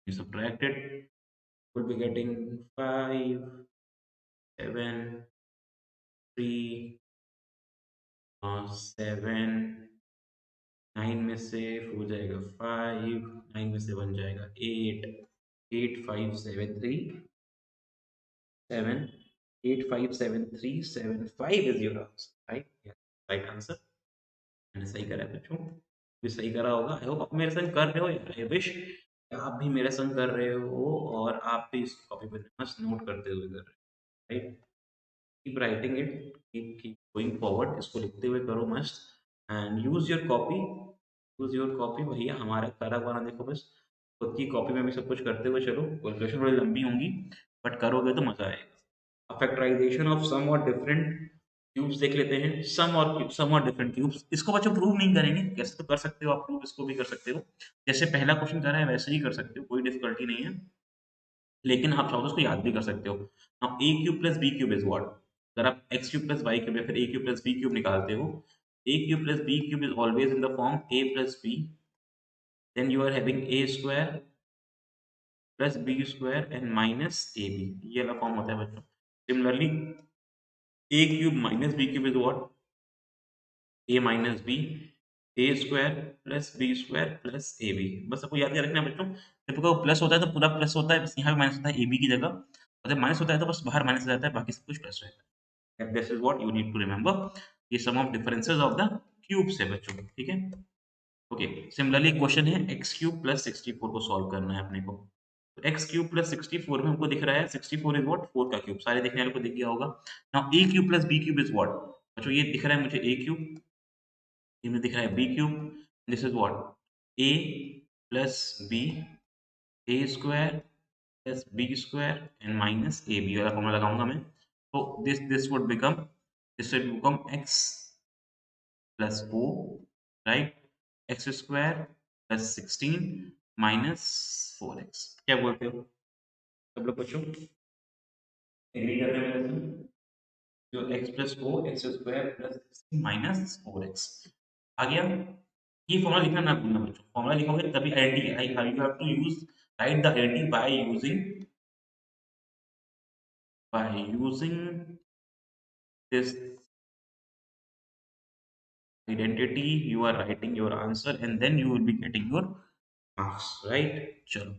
you subtract it, we'll be getting 5 7 3 7, 9 में से हो जाएगा 5, 9 में से बन जाएगा 8, 8 5 7 3 7, 8 5 7 3 7 5 is your answer, right? Yeah, right answer. मैंने सही करा है बच्चों, भी सही करा होगा। आई होप आप मेरे संग कर रहे हो यार। आई विश आप भी मेरे संग कर रहे हो और आप भी इस कॉपी पे मस्त नोट करते हुए कर रहे हो, right? Keep writing it, keep going forward, इसको लिखते हुए करो मस्त। And use your copy, use your copy. भैया हमारा करा हुआ ना देखो बस, खुद की कॉपी में भी सब कुछ करते हुए चलो। कैलकुलेशन थोड़ी लंबी होंगी बट करोगे तो मजा आएगा। फैक्टराइजेशन ऑफ सम और डिफरेंट क्यूब्स देख लेते हैं। सम और डिफरेंट क्यूब्स, इसको बच्चों प्रूव नहीं करेंगे, कैसे तो कर सकते हो आप प्रूव, इसको भी कर सकते हो। जैसे पहला क्वेश्चन कर रहा है वैसे ही कर सकते हो, कोई डिफिकल्टी नहीं है। लेकिन आप चाहो तो उसको याद भी कर सकते हो। Now a cube plus b cube is what? अगर आप x cube plus y cube या फिर a cube plus b cube निकालते हो, a cube plus b cube is always in the form a plus b, then you are having a square plus b square and minus a b, ये वाला form होता है बच्चों। Similarly a cube minus B cube is what? A minus b, a square plus b square plus a b. बस आपको याद रखना है बच्चों, जब आपका प्लस होता है तो पूरा प्लस होता है, बस यहाँ पे माइनस होता है ए बी की जगह, और जब माइनस होता है तो बस बाहर माइनस हो जाता है, बाकी सब कुछ प्लस रहता है। This is what you need to remember. ये sum of differences of the cubes है बच्चों, ठीक है। ओके, सिमिलरली क्वेश्चन है एक्स क्यूब प्लस 64 को सॉल्व करना है अपने को। तो एक्स क्यूब प्लस 64 में हमको दिख रहा है 64 इज व्हाट? 4 का क्यूब, सारे देखने वालों को दिख गया होगा। Now a cube plus b cube is what? बच्चों ये दिख रहा है मुझे ए क्यूब, ये में दिख रहा है b cube, this is what? A plus b, a square plus b square and minus a b वाला फॉर्मूला लगाऊंगा मैं। तो this would become x plus 4, right? X square plus 16 minus 4x। क्या बोलते हो सब लोग बच्चों? एग्री कर रहे हैं मेरे से? जो x plus 4 x square plus 16 minus 4x आ गया। ये फॉर्मूला लिखना ना भूलना बच्चों, फॉर्मूला लिखोगे तभी identity I you have to use right the identity by using this identity, you are writing your answer and then you will be getting your marks, right? चलो,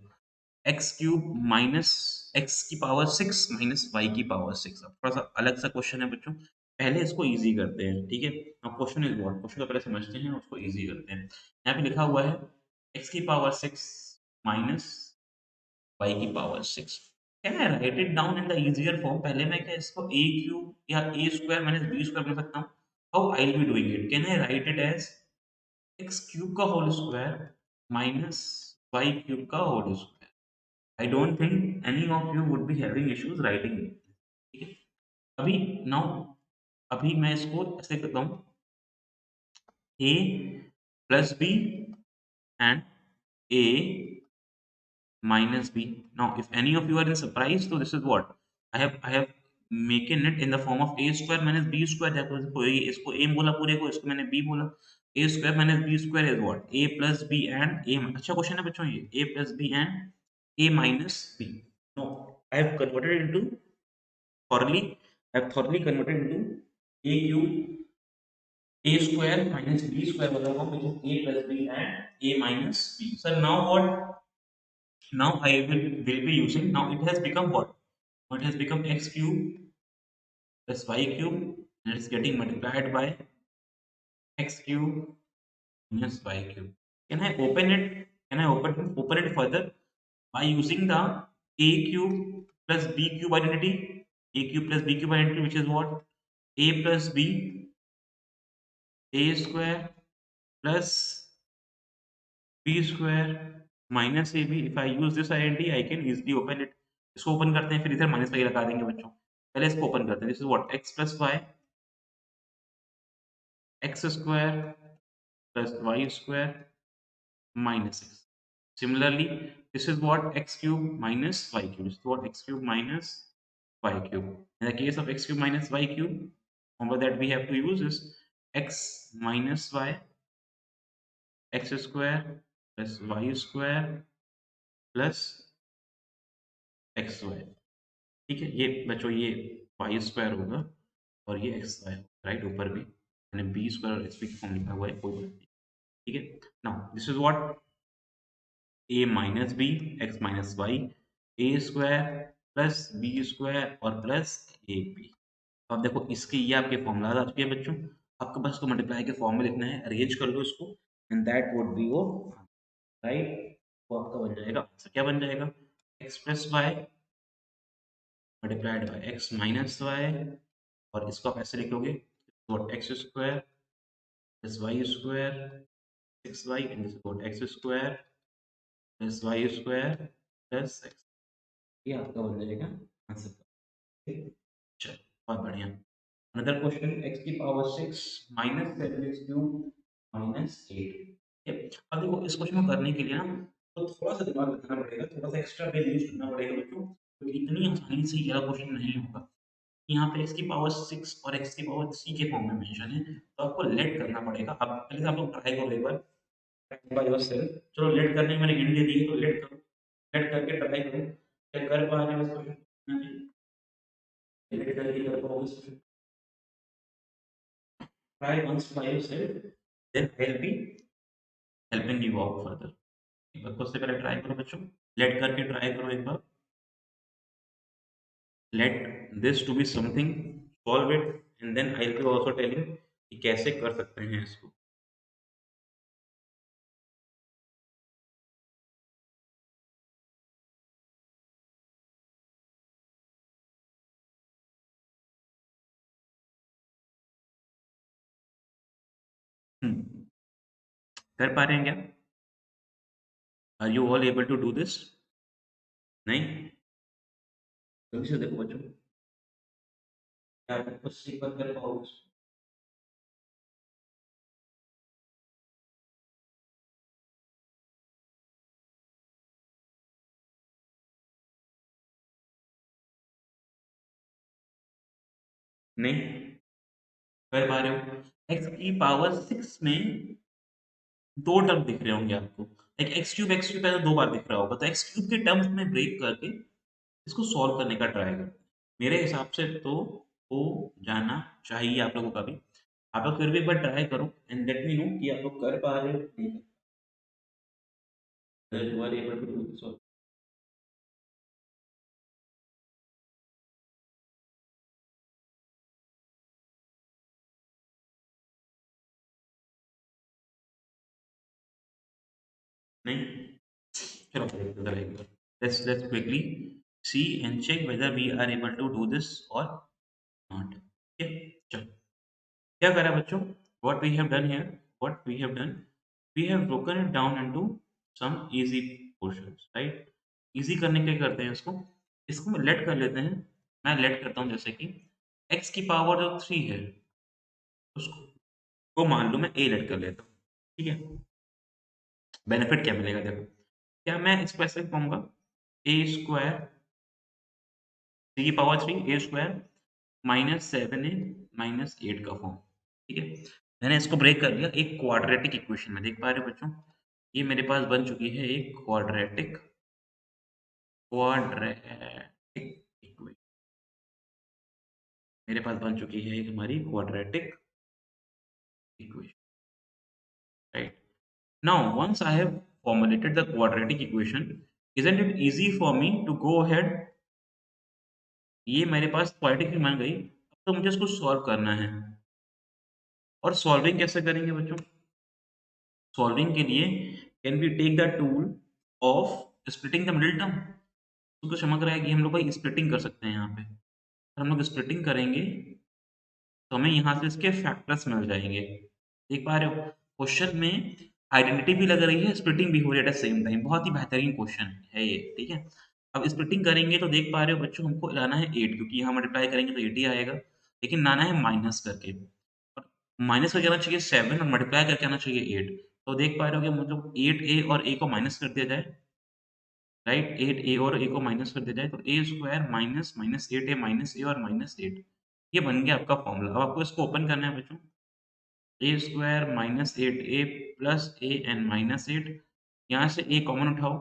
x cube minus x की power 6 minus Y की power 6। अब थोड़ा सा अलग सा question है बच्चों, पहले इसको इजी करते हैं, ठीक है। अब क्वेश्चन इज व्हाट, क्वेश्चन को पहले समझते हैं उसको इजी करते हैं। यहाँ पे लिखा हुआ है एक्स की पावर 6 माइनस y की power 6। Can I write it down in the easier form? पहले मैं क्या इसको a क्यूब या a square minus b square बना सकता हूँ? How I will be doing it? Can I write it as x cube का whole square minus y cube का whole square? I don't think any of you would be having issues writing it, ठीक है। अभी now अभी मैं इसको ऐसे करता हूँ, a plus b and a minus b. Now, if any of you are in surprise, so this is what I have making it in the form of a square minus b square. देखो इसको a बोला पूरे को, इसको मैंने b बोला। a square minus b square is what? a plus b and a। अच्छा question है बच्चों ये, a plus b and a minus b। No, I have converted into thoroughly, I have thoroughly converted into a cube a square minus b square वाला form, which is a plus b and a minus b। So now what? Now I will be using, now it has become what? It has become x cube plus y cube, and it's getting multiplied by x cube minus y cube. Can I open it? Can I open it further by using the a cube plus b cube identity? A cube plus b cube identity, which is what? A plus b, a square plus b square minus ab। if I use this identity I can easily open it। इसको open करते हैं, फिर इधर minus Y लगा देंगे बच्चों। पहले इसको ओपन करते हैं, this is what? x plus y, x square plus y square minus x. Similarly, this is what x cube minus y cube. This is what x cube minus y cube. In the case of x cube minus y cube, formula that we have to use is x minus y, x square plus y square plus xy. ठीक है, ये बच्चों ये Y square होगा और ये x square, right, ऊपर भी मैंने बी स्क्वायर और एक्स पी की फॉर्म लिखा हुआ है, कोई बात नहीं। ठीक है, now this is what a minus b x minus y a square plus b square और प्लस ए बी। अब देखो इसके ये आपके फॉर्मूला आ चुके हैं बच्चों, आपको बस को मल्टीप्लाई के फॉर्म में लिखना है, अरेंज कर लो इसको एंड दैट वुड बी वो, राइट। वो आपका बन जाएगा, आंसर क्या बन जाएगा, x plus y multiplied by x minus y, और इसको आप ऐसे लिखोगे what x square plus y square six y and this what x square plus y square plus x, ये आपका बन जाएगा आंसर। चलो बहुत बढ़िया। अनदर क्वेश्चन x की power 6 minus 7x cube minus 8। अब देखो इस क्वेश्चन को करने के लिए ना तो थोड़ा सा दिमाग लगाना पड़ेगा, थोड़ा सा एक्स्ट्रा ब्रेन यूज करना पड़ेगा बच्चों, क्योंकि इतनी आसानी से ये क्वेश्चन नहीं होगा। यहाँ पे x की पावर 6 और x की पावर 3 के फॉर्म में मेंशन है, तो आपको लेट करना पड़ेगा। अब पहले तो आप लोग ट्राई करो एक बार बाय योरसेल्फ। चलो लेट करने की मैंने हिंट दे दी है, तो लेट करो, लेट करके ट्राई करो क्या कर पा रहे हो इस क्वेश्चन, लेट करके कर पाओगे इस question. Try once by yourself, then I'll be helping you out further. एक बार खुद से पहले ट्राई करो बच्चों, लेट करके ट्राई करो एक बार, let this to be something, solve it and then I will be also telling कि कैसे कर सकते हैं इसको। हम्म, कर पा रहे हैं क्या? Are you all able to do this? नहीं? जल्दी से देखो बच्चों, क्या आप कुछ सीख कर पाओगे? नहीं कर पा रहे हो? एक्स की पावर 6 में दो टर्म दिख रहे होंगे आपको, एक एक्स क्यूब पहले दो बार दिख रहा होगा, तो एक्स क्यूब के टर्म्स में ब्रेक करके इसको सॉल्व करने का ट्राई करते हैं। मेरे हिसाब से तो हो जाना चाहिए आप लोगों का भी। आप लोग फिर भी एक बार ट्राई करो एंड लेट मी नो कि आप लोग कर पा रहे हो नहीं। अगर you are able to do this और नहीं, चलो let's let's quickly see and check whether we are able to do this or not. ठीक है, चलो क्या करा बच्चों, what we have done here, what we have done, we have broken it down into some easy portions, right? Easy करने के लिए करते हैं इसको, इसको लेट कर लेते हैं। मैं लेट करता हूँ जैसे कि x की पावर जो 3 है उसको वो मान लो मैं a लेट कर लेता हूँ। ठीक है, बेनिफिट क्या मिलेगा देखो, क्या मैं इसको ऐसे लिख पाऊंगा a स्क्वायर 3 की power 3 a square minus 7a minus 8 का फॉर्म। ठीक है, मैंने इसको ब्रेक कर दिया एक क्वाड्रेटिक इक्वेशन में, देख पा रहे हो बच्चों, ये मेरे पास बन चुकी है एक क्वाड्रेटिक इक्वेशन, मेरे पास बन चुकी है एक हमारी quadratic equation, right. Now once I have formulated the quadratic equation, isn't it easy for me to go ahead, ये मेरे पास क्वाड्रेटिक बन गई, अब तो मुझे इसको सॉल्व करना है। और सॉल्विंग कैसे करेंगे बच्चों, सॉल्विंग के लिए can we take the tool of splitting the middle term. तुमको समझ रहा है कि हम लोग भाई स्प्लिटिंग कर सकते हैं यहाँ पे, अगर हम लोग स्प्लिटिंग करेंगे तो हमें यहाँ से इसके फैक्टर्स मिल जाएंगे। देख पा रहे हो क्वेश्चन में आइडेंटिटी भी लग रही है, स्प्लिटिंग भी हो रही है एट द सेम टाइम, बहुत ही बेहतरीन क्वेश्चन है ये। ठीक है, अब स्प्लिटिंग करेंगे तो देख पा रहे हो बच्चों, हमको लाना है 8, क्योंकि यहाँ मल्टीप्लाई करेंगे तो 8 ही आएगा, लेकिन लाना है माइनस करके, और माइनस करके आना चाहिए 7 और मल्टीप्लाई करके आना चाहिए 8। तो देख पा रहे हो कि मतलब 8a और a को माइनस कर दिया जाए, राइट? 8a और a को माइनस कर दिया जाए तो a square minus minus 8a minus a और माइनस 8, ये बन गया आपका फॉर्मूला। अब आपको इसको ओपन करना है बच्चों। a square minus 8a plus a n minus 8, यहाँ से a कॉमन उठाओ,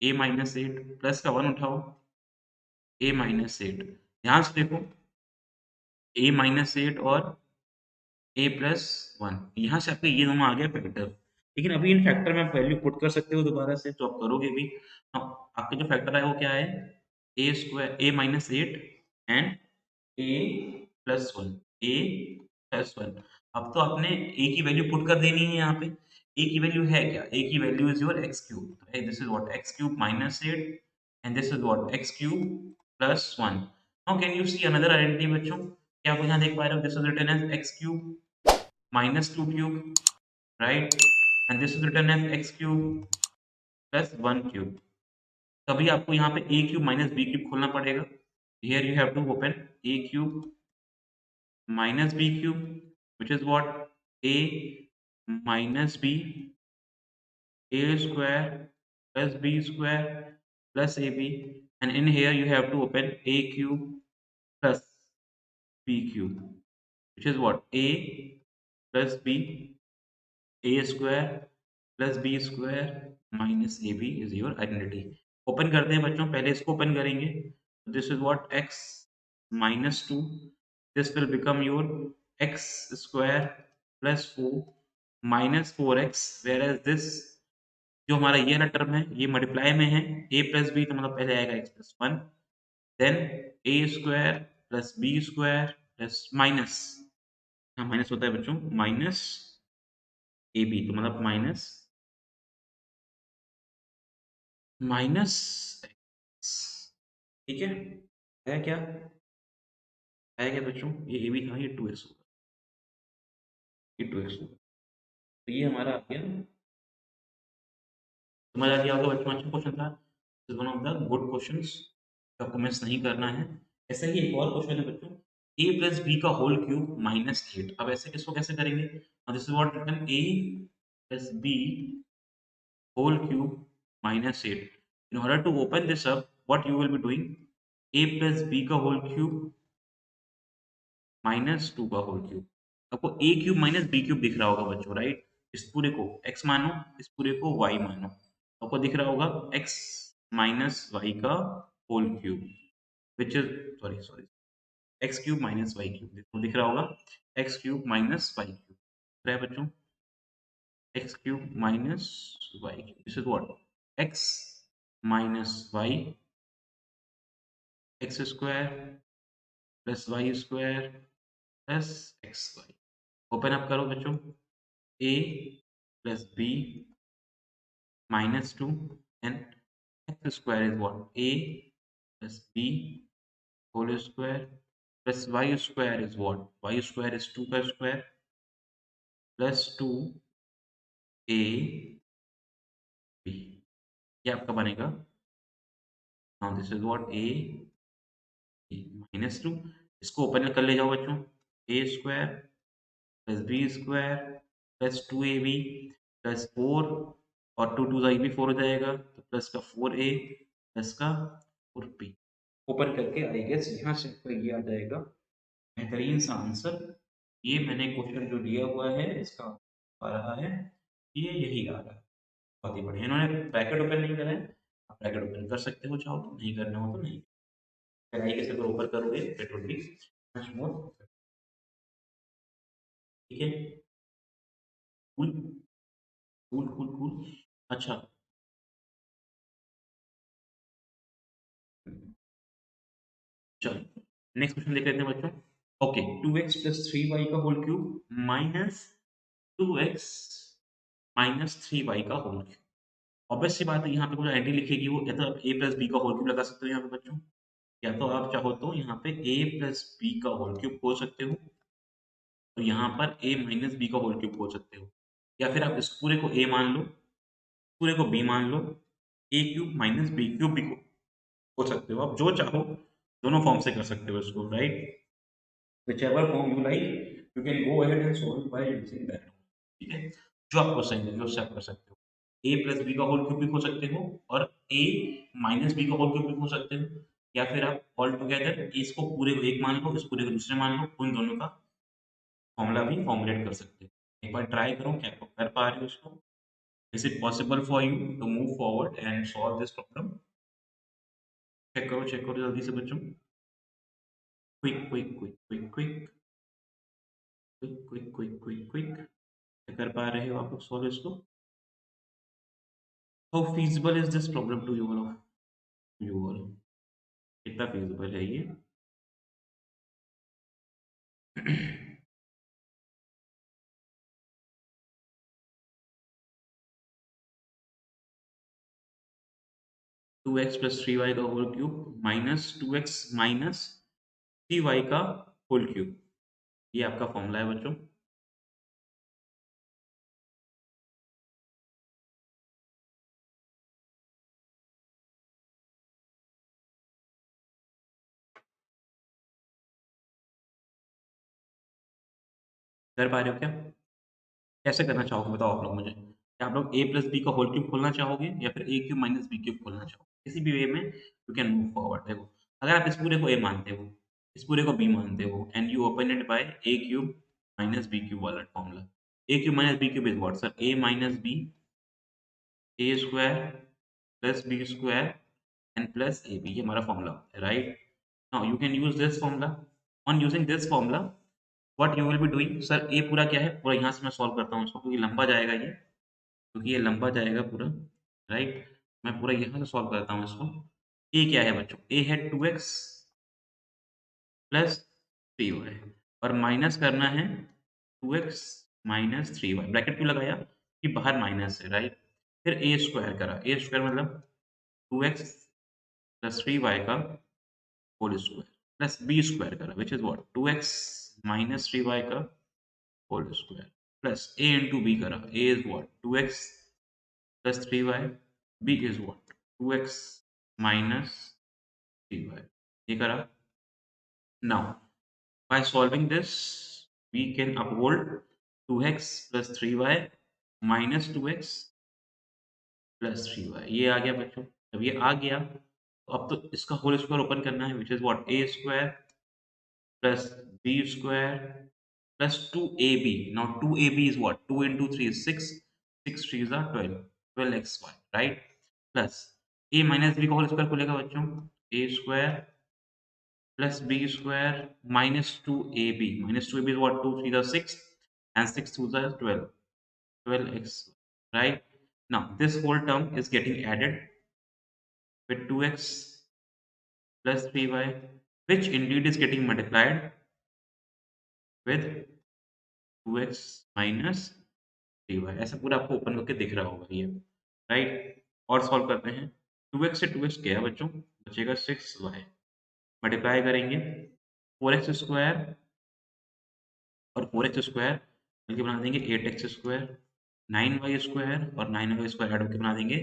a माइनस 8 प्लस का 1 उठाओ, a माइनस 8, ध्यान से देखो a माइनस 8 और a प्लस 1, यहाँ से आपके ये दोनों आ गए फैक्टर। लेकिन अभी इन फैक्टर में आप वैल्यू पुट कर सकते हो दोबारा से, तो आप करोगे भी। हाँ, आपका जो फैक्टर है वो क्या है, a square a minus 8 and a plus 1, a plus 1। अब तो आपने ए की वैल्यू पुट कर देनी है यहाँ पे। ए की वैल्यू है क्या, ए की value is your x cube, this is what x cube minus 8 and this is what x cube plus 1। Now can you see another identity बच्चों, क्या आप यहाँ देख पा रहे हो, this is written as x cube minus 2 cube, right? And this is written as x cube plus 1 cube. तभी आपको यहाँ पे a cube minus b cube खोलना पड़ेगा। Here you have to open a cube minus b cube, which is what, a minus b, a square plus b square plus ab, and in here you have to open a cube plus b cube, which is what, a plus b, a square plus b square minus a b is your identity. Open करते हैं बच्चों, पहले इसको open करेंगे। This is what x minus 2, this will become your x square plus 4 minus 4x, whereas this जो हमारा ये वाला टर्म है ये मल्टीप्लाई में है, a प्लस बी तो मतलब पहले आएगा x plus 1, then a square plus b square plus minus, हाँ माइनस होता है बच्चों, माइनस ए बी तो मतलब माइनस माइनस एक्स, ठीक है क्या, है क्या बच्चों, ये ए बी था, ये 2x होगा, ये 2x होगा, तो ये हमारा आ गया। समझ आ गया होगा बच्चों, अच्छा क्वेश्चन था, one of the good questions, आपको मिस नहीं करना है। ऐसा ही एक और क्वेश्चन है बच्चों, a प्लस बी का होल क्यूब माइनस 8, अब ऐसे इसको कैसे करेंगे, this is what written a plus b whole cube minus 8. In order to open this up, what you will be doing? A plus b का whole cube minus 2 का whole cube. आपको a cube minus B cube दिख रहा होगा बच्चों, right? इस पूरे को x मानो, इस पूरे को y मानो, आपको दिख रहा होगा x माइनस y का whole cube, which is sorry x cube minus y cube, दिख रहा होगा x cube minus y cube है बच्चों, x cube minus y cube. This is what? X minus y, x square plus y square plus xy. Open up करो बच्चों, a plus b minus 2 and x square is what? A plus b whole square plus y square is what? Y square is 2 का square plus 2 a b, ये आपका बनेगा। Now this is what, a minus 2, इसको open कर ले जाओ बच्चों, a square plus b square plus 2ab plus 4 और 2 2 भी 4 हो जाएगा, तो प्लस का 4a प्लस का 4b, ओपन करके आई गेस यहाँ से आपका ये आ जाएगा बेहतरीन सा आंसर। ये मैंने क्वेश्चन जो दिया हुआ है इसका आ रहा है, ये यही आ रहा है, बहुत ही बढ़िया। इन्होंने ब्रैकेट ओपन नहीं करा है, आप ब्रैकेट ओपन कर सकते हो चाहो तो, नहीं करना हो तो नहीं, तरीके से ऊपर करोगे it will be much more, ठीक है, कूल कूल कूल कूल। अच्छा, चलो नेक्स्ट क्वेश्चन देख लेते हैं बच्चों। ओके, 2x प्लस 3y का whole cube minus 2x minus 3y का होल क्यूब। ऑब्वियस सी बात है, यहाँ पे कुछ आइडेंटिटी लिखेगी वो, या तो आप a प्लस बी का होल क्यूब लगा सकते हो यहाँ पे बच्चों, या तो आप चाहो तो यहाँ पे a प्लस बी का होल क्यूब खोल सकते हो, और यहाँ पर a माइनस बी का होल क्यूब खोल सकते हो, या फिर आप इस पूरे को a मान लो, पूरे को b मान लो, a cube minus B cube भी हो सकते हो, आप जो चाहो दोनों फॉर्म से कर सकते हो इसको, right? whichever form you like, you can go ahead and solve by using that, ठीक है? जो आपको सही लगे उससे आप कर सकते हो। ए प्लस बी का होल क्यूब भी हो सकते हो और ए माइनस बी का होल क्यूब भी हो सकते हो, या फिर आप ऑल टुगेदर इसको पूरे को एक मान लो, इस पूरे को दूसरे मान लो, उन दोनों का फॉर्मूला भी फॉर्मुलेट कर सकते हो। एक बार ट्राई करो, क्या आप कर पा रहे हो उसको? Is it possible for you to move forward and solve this problem? Check करो जल्दी से बच्चों। Quick quick quick quick quick quick quick quick quick quick कर पा रहे हो आप लोग सॉल्व इसको? How feasible is this problem to you all? कितना feasible है ये? 2x प्लस 3y का whole cube minus 2x minus 3y का होल क्यूब, ये आपका फॉर्मूला है बच्चों। कर पा रहे हो क्या? कैसे करना चाहोगे बताओ आप लोग मुझे? क्या आप लोग a प्लस बी का होल क्यूब खोलना चाहोगे या फिर a cube minus B cube खोलना चाहोगे? किसी भी वे में यू कैन मूव फॉरवर्ड। देखो, अगर आप इस पूरे को a मानते हो, इस पूरे को b मानते हो and you open it by a cube minus B cube वाला formula. a cube minus B cube is what sir? a minus b, a square plus b square and plus ab, ये हमारा formula है, right? Now you can use this formula. On using this formula what you will be doing? Sir a पूरा क्या है? पूरा यहाँ से मैं सॉल्व करता हूँ इसको, क्योंकि लंबा जाएगा ये, क्योंकि ये लंबा जाएगा पूरा, राइट? मैं पूरा यहाँ से सॉल्व करता हूँ इसको। ए क्या है बच्चों? ए है 2x प्लस 3y और माइनस करना है 2x माइनस 3y। ब्रैकेट क्यों लगाया? कि बाहर माइनस है, राइट? फिर ए स्क्वायर करा, ए स्क्वायर मतलब 2x प्लस 3y का whole square plus b square करा which is what? 2x minus 3y का whole square plus a into b करा, a is what? 2x plus 3y, b is what? 2x minus 3y, ये करा। Now, by solving this, we can uphold 2x plus 3y minus 2x plus 3y, ये आ गया बच्चों। जब ये आ गया तो अब तो इसका होल स्क्वायर ओपन करना है which is what? A square plus b square plus 2ab। Now 2ab is what? 2 into 3 is 6, 6 3s are 12, 12xy, right? Plus a minus b का होल स्क्वायर खुलेगा बच्चों, a square plus b square minus 2ab, minus 2ab is what? 2 3 are 6 and 6 2s are 12, 12x, right? Now this whole term is getting added with 2x plus 3y, which indeed is getting multiplied with 2x minus 3y। ऐसा पूरा आपको open करके दिख रहा होगा ये, right? और solve करते हैं। 2x से 2x गया बच्चों, बचेगा 6y, मल्टीप्लाई करेंगे 4x स्क्वायर और 4x स्क्वायर मिलके बना देंगे 8x स्क्वायर, 9y स्क्वायर और 9y स्क्वायर ऐड होके बना देंगे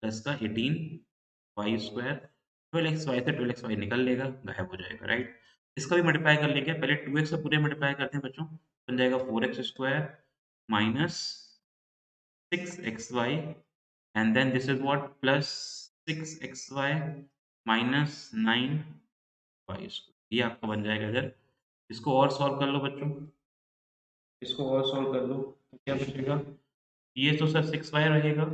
प्लस का 18y स्क्वायर। 12xy से 12xy निकल लेगा, गायब हो जाएगा, राइट? इसका भी मल्टीप्लाई कर लेंगे, पहले 2x से पूरे मल्टीप्लाई करते हैं बच्चों, बन जाएगा 4x square minus 6xy and then this is what? Plus 6xy minus 9y square, ये आपका बन जाएगा इधर। इसको और सॉल्व कर लो बच्चों, इसको और सॉल्व कर लो तो क्या बचेगा? ये तो सर 6y रहेगा,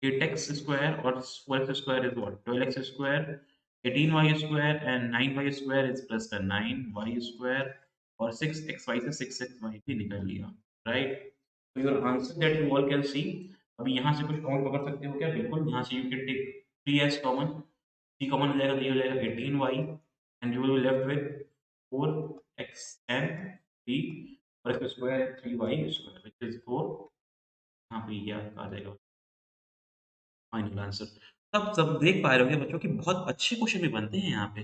8x स्क्वायर और 4x square is what? 12x square, 18y square and 9y square is plus का 9y स्क्वायर और 6xy से 6xy भी निकल लिया, राइट? तो your answer that you all can see. अभी यहाँ से कुछ कॉमन पकड़ सकते हो क्या? बिल्कुल, यहाँ से you can take 3s common, 3 common हो जाएगा तो ये हो जाएगा 18y and you will be left with 4x and 3 और इसका square 3y square which is 4। यहाँ पे ये आपका आ जाएगा फाइनल आंसर। तब सब देख पा रहे होंगे बच्चों कि बहुत अच्छे क्वेश्चन भी बनते हैं यहाँ पे।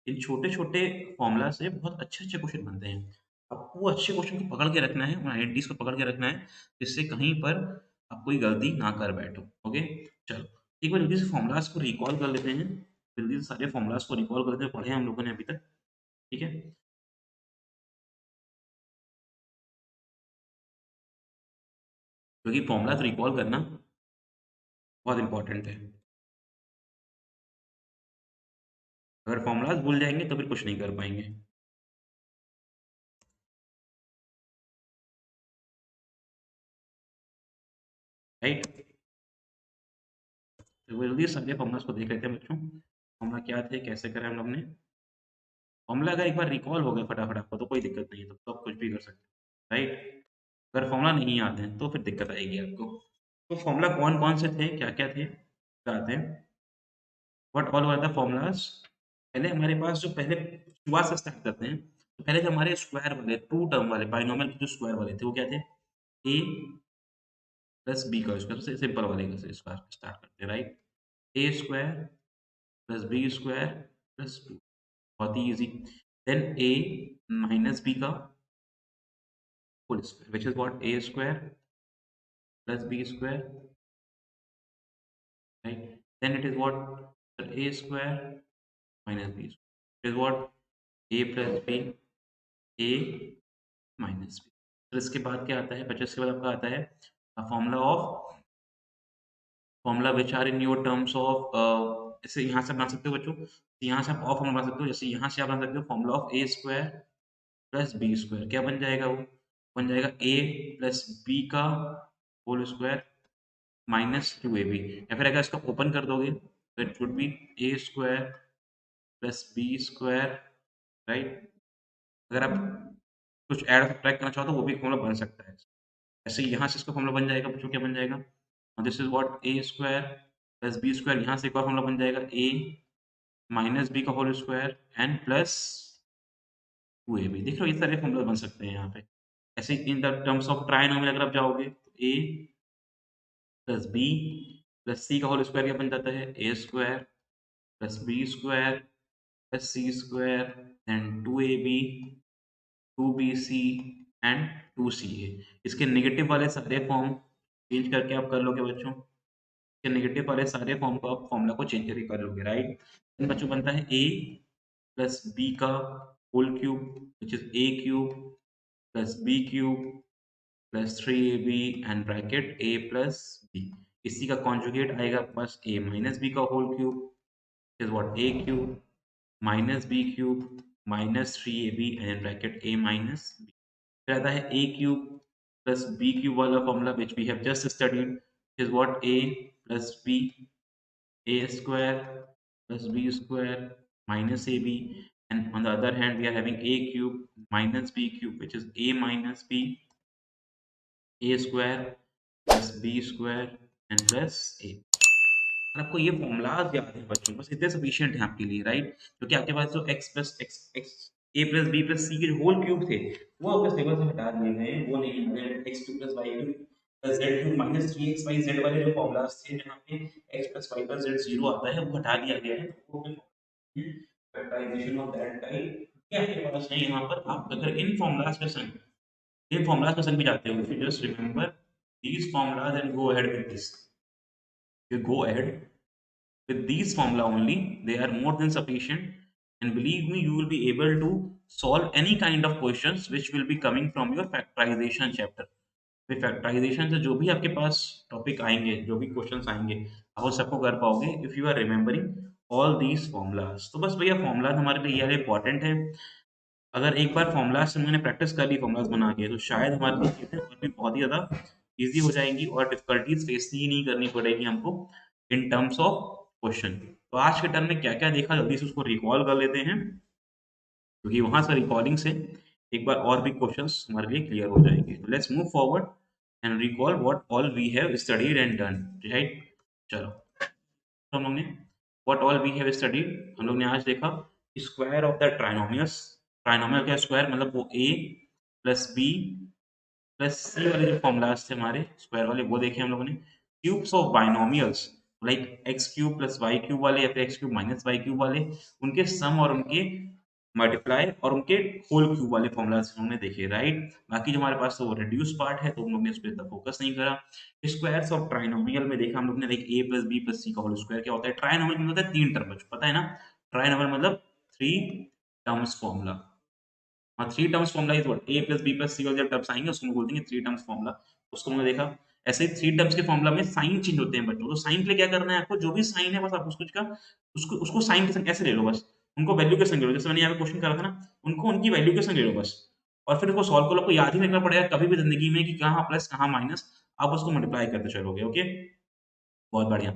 इन छोटे-छोटे फ़ॉर्मूला से बहुत अच्छे-अच्छे क्वेश्चन बनते हैं। आपको वो अच्छे क्वेश्चन को पकड़ के रखना है, वहाँ आइडेंटिटीज़ को पकड़ के रखना है, जिससे कहीं पर आप कोई गलती ना कर बैठो। ओके? चलो, एक बार जल्दी से फ़ॉर्मूलाज़ को रिकॉल कर लेते हैं। जल्दी से सारे फ़ॉर्मूलाज़ को रिकॉल कर लेते हैं, पढ़े हैं हम लोगों ने अभी तक। ठीक है? क्योंकि फॉर्मूलाज रिकॉल करना बहुत इंपॉर्टेंट है। अगर फॉर्मूलाज भूल जाएंगे तो फिर कुछ नहीं कर पाएंगे। राइट, तो जल्दी से सारे फॉर्मूलाज को देख लेते हैं बच्चों। फॉर्मूला क्या थे, कैसे करें हम लोग ने। फॉर्मूला अगर एक बार रिकॉल हो गए फटाफट आपको तो कोई दिक्कत नहीं है, तो आप कुछ भी कर सकते हैं। राइट, अगर फॉर्मूला नहीं याद है तो फिर दिक्कत आएगी आपको। तो फॉर्मूला कौन कौन से थे, क्या क्या थे बताते हैं। What all were the formulas. पहले हमारे पास जो पहले शुरुआत से स्टार्ट करते हैं, तो पहले जो हमारे स्क्वायर वाले टू टर्म वाले बाइनोमियल के जो स्क्वायर वाले थे वो क्या थे, ए प्लस बी का स्क्वायर। सबसे सिंपल वाले का से स्टार्ट करते हैं। Right, a square plus b square plus two, बहुत ही easy. Then a minus b का whole square which is what a square plus b square. Right, then it is what a square minus b square is what a plus b, a minus b. फिर इसके बाद क्या आता है, 50 के बाद आपका आता है formula of formula which are in your terms of, जैसे यहाँ से बना सकते हो बच्चों, यहाँ से आप और फॉर्मूला बना सकते हो। जैसे यहाँ से आप बना सकते हो formula of a square plus b square. क्या बन जाएगा वो, बन जाएगा ए प्लस बी का whole square minus two a b. या फिर अगर इसको ओपन कर दोगे तो it would be a square plus b square. Right, अगर आप कुछ ऐड सब्ट्रैक्ट करना चाहो तो वो भी फॉर्मूला बन सकता है। ऐसे ही यहाँ से इसका फॉर्मूला बन जाएगा बच्चों, क्या बन जाएगा, this is what a square plus b square. यहाँ से एक और फॉर्मूला बन जाएगा ए माइनस बी का whole square and plus two a b. देख लो ये सारे फॉर्मूला बन सकते हैं यहाँ पे। ऐसे in the terms of trinomial अगर आप जाओगे तो a plus b plus c का होल स्क्वायर क्या बन जाता है, a square plus b square plus c square and two a b, two b c and two c a. इसके नेगेटिव वाले सारे फॉर्म चेंज करके आप कर लोगे बच्चों, इसके नेगेटिव वाले सारे फॉर्म को आप फॉर्मूला को चेंज करके कर लोगे। राइट, इन बच्चों बनता है ए प्लस बी का whole cube which is a cube plus b cube plus three a b and bracket a plus b. इसी का कॉन्जुगेट आएगा आपके पास ए माइनस बी का whole cube is what a cube minus B cube minus three a b and bracket a minus b. फिर आता है a cube plus b cube वाला formula which we have just studied is what a plus b, a square plus b square minus ab, and on the other hand we are having a cube minus b cube which is a minus b, a square plus b square and plus a। और आपको ये formulas याद है बच्चों, बस इतने sufficient है आपके लिए। राइट, क्योंकि आपके पास जो x प्लस एक्स एक्स ए प्लस बी प्लस सी के जो होल क्यूब थे वो आपके टेबल से हटा दिए गए हैं, वो नहीं है। X cube plus y cube plus z cube minus three x y z वाले जो फॉर्मूलाज थे जहाँ पे x plus y plus z zero आता है वो हटा दिया गया है। तो वो फैक्टराइजेशन ऑफ दैट टाइप क्या आपके पास है यहाँ पर। आप अगर इन फॉर्मूलाज का संग भी जाते हो, if you just remember these formulas and go ahead with this, you go ahead with these formula only, they are more than sufficient, and believe me you will be able to solve any kind of questions which will be coming from your factorization chapter। फिर factorisation से जो भी आपके पास topic आएंगे, जो भी questions आएंगे, आप वो सबको कर पाओगे if you are remembering all these formulas. तो बस भैया फॉर्मूलाज हमारे लिए ये इंपॉर्टेंट है। अगर एक बार फॉर्मूलाज से मैंने प्रैक्टिस कर ली फॉर्मूलाज बना के तो शायद हमारे लिए चीजें और भी बहुत ही ज्यादा इजी हो जाएंगी और डिफिकल्टीज फेस ही नहीं करनी पड़ेगी हमको इन टर्म्स ऑफ क्वेश्चन। तो आज के टर्म में क्या क्या देखा जल्दी से उसको रिकॉल कर लेते हैं, क्योंकि वहां से रिकॉर्डिंग से एक बार और भी क्वेश्चंस हमारे लिए क्लियर हो जाएंगे। Let's move forward and recall what all we have studied and done. Right, चलो तो हम लोग ने what all we have studied, हम लोग ने आज देखा square of the trinomials. Trinomial का स्क्वायर मतलब वो a plus b plus c वाले जो फॉर्मूलाज थे हमारे स्क्वायर वाले वो देखे हम लोगों ने। Cubes of binomials like x cube plus y cube वाले या फिर x cube minus y cube वाले, उनके सम और उनके मल्टीप्लाई और उनके होल क्यूब वाले फॉर्मूलाज हमने देखे। राइट, बाकी जो हमारे पास तो वो रिड्यूस पार्ट है तो हम लोग ने उस पर इतना फोकस नहीं करा। स्क्वायर्स ऑफ ट्राइनोमियल में देखा हम लोग ने, like a plus b plus c का होल स्क्वायर क्या होता है। ट्राइनोमियल मतलब होता है तीन टर्म, पता है ना, ट्राइनोमियल मतलब थ्री टर्म्स फॉर्मूला। हाँ, three terms formula is what a plus b plus c वाले जब टर्म्स आएंगे उसको हम बोल देंगे थ्री टर्म्स फॉर्मूला। उसको हमने देखा। ऐसे ही 3 टर्म्स के फॉर्मूला में साइन चेंज होते हैं बच्चों, तो साइन के लिए क्या करना है आपको, जो भी साइन है बस आप उसको का उसको उसको साइन के संग ऐसे ले लो बस, उनको वैल्यू के संग ले लो। जैसे मैंने यहाँ पे क्वेश्चन करा था ना, उनको उनकी वैल्यू के संग ले लो बस, और फिर उसको सॉल्व करो। आपको याद ही नहीं रखना पड़ेगा कभी भी ज़िंदगी में कि कहाँ प्लस कहाँ माइनस, आप उसको मल्टीप्लाई करते चलोगे, ओके? बहुत बढ़िया।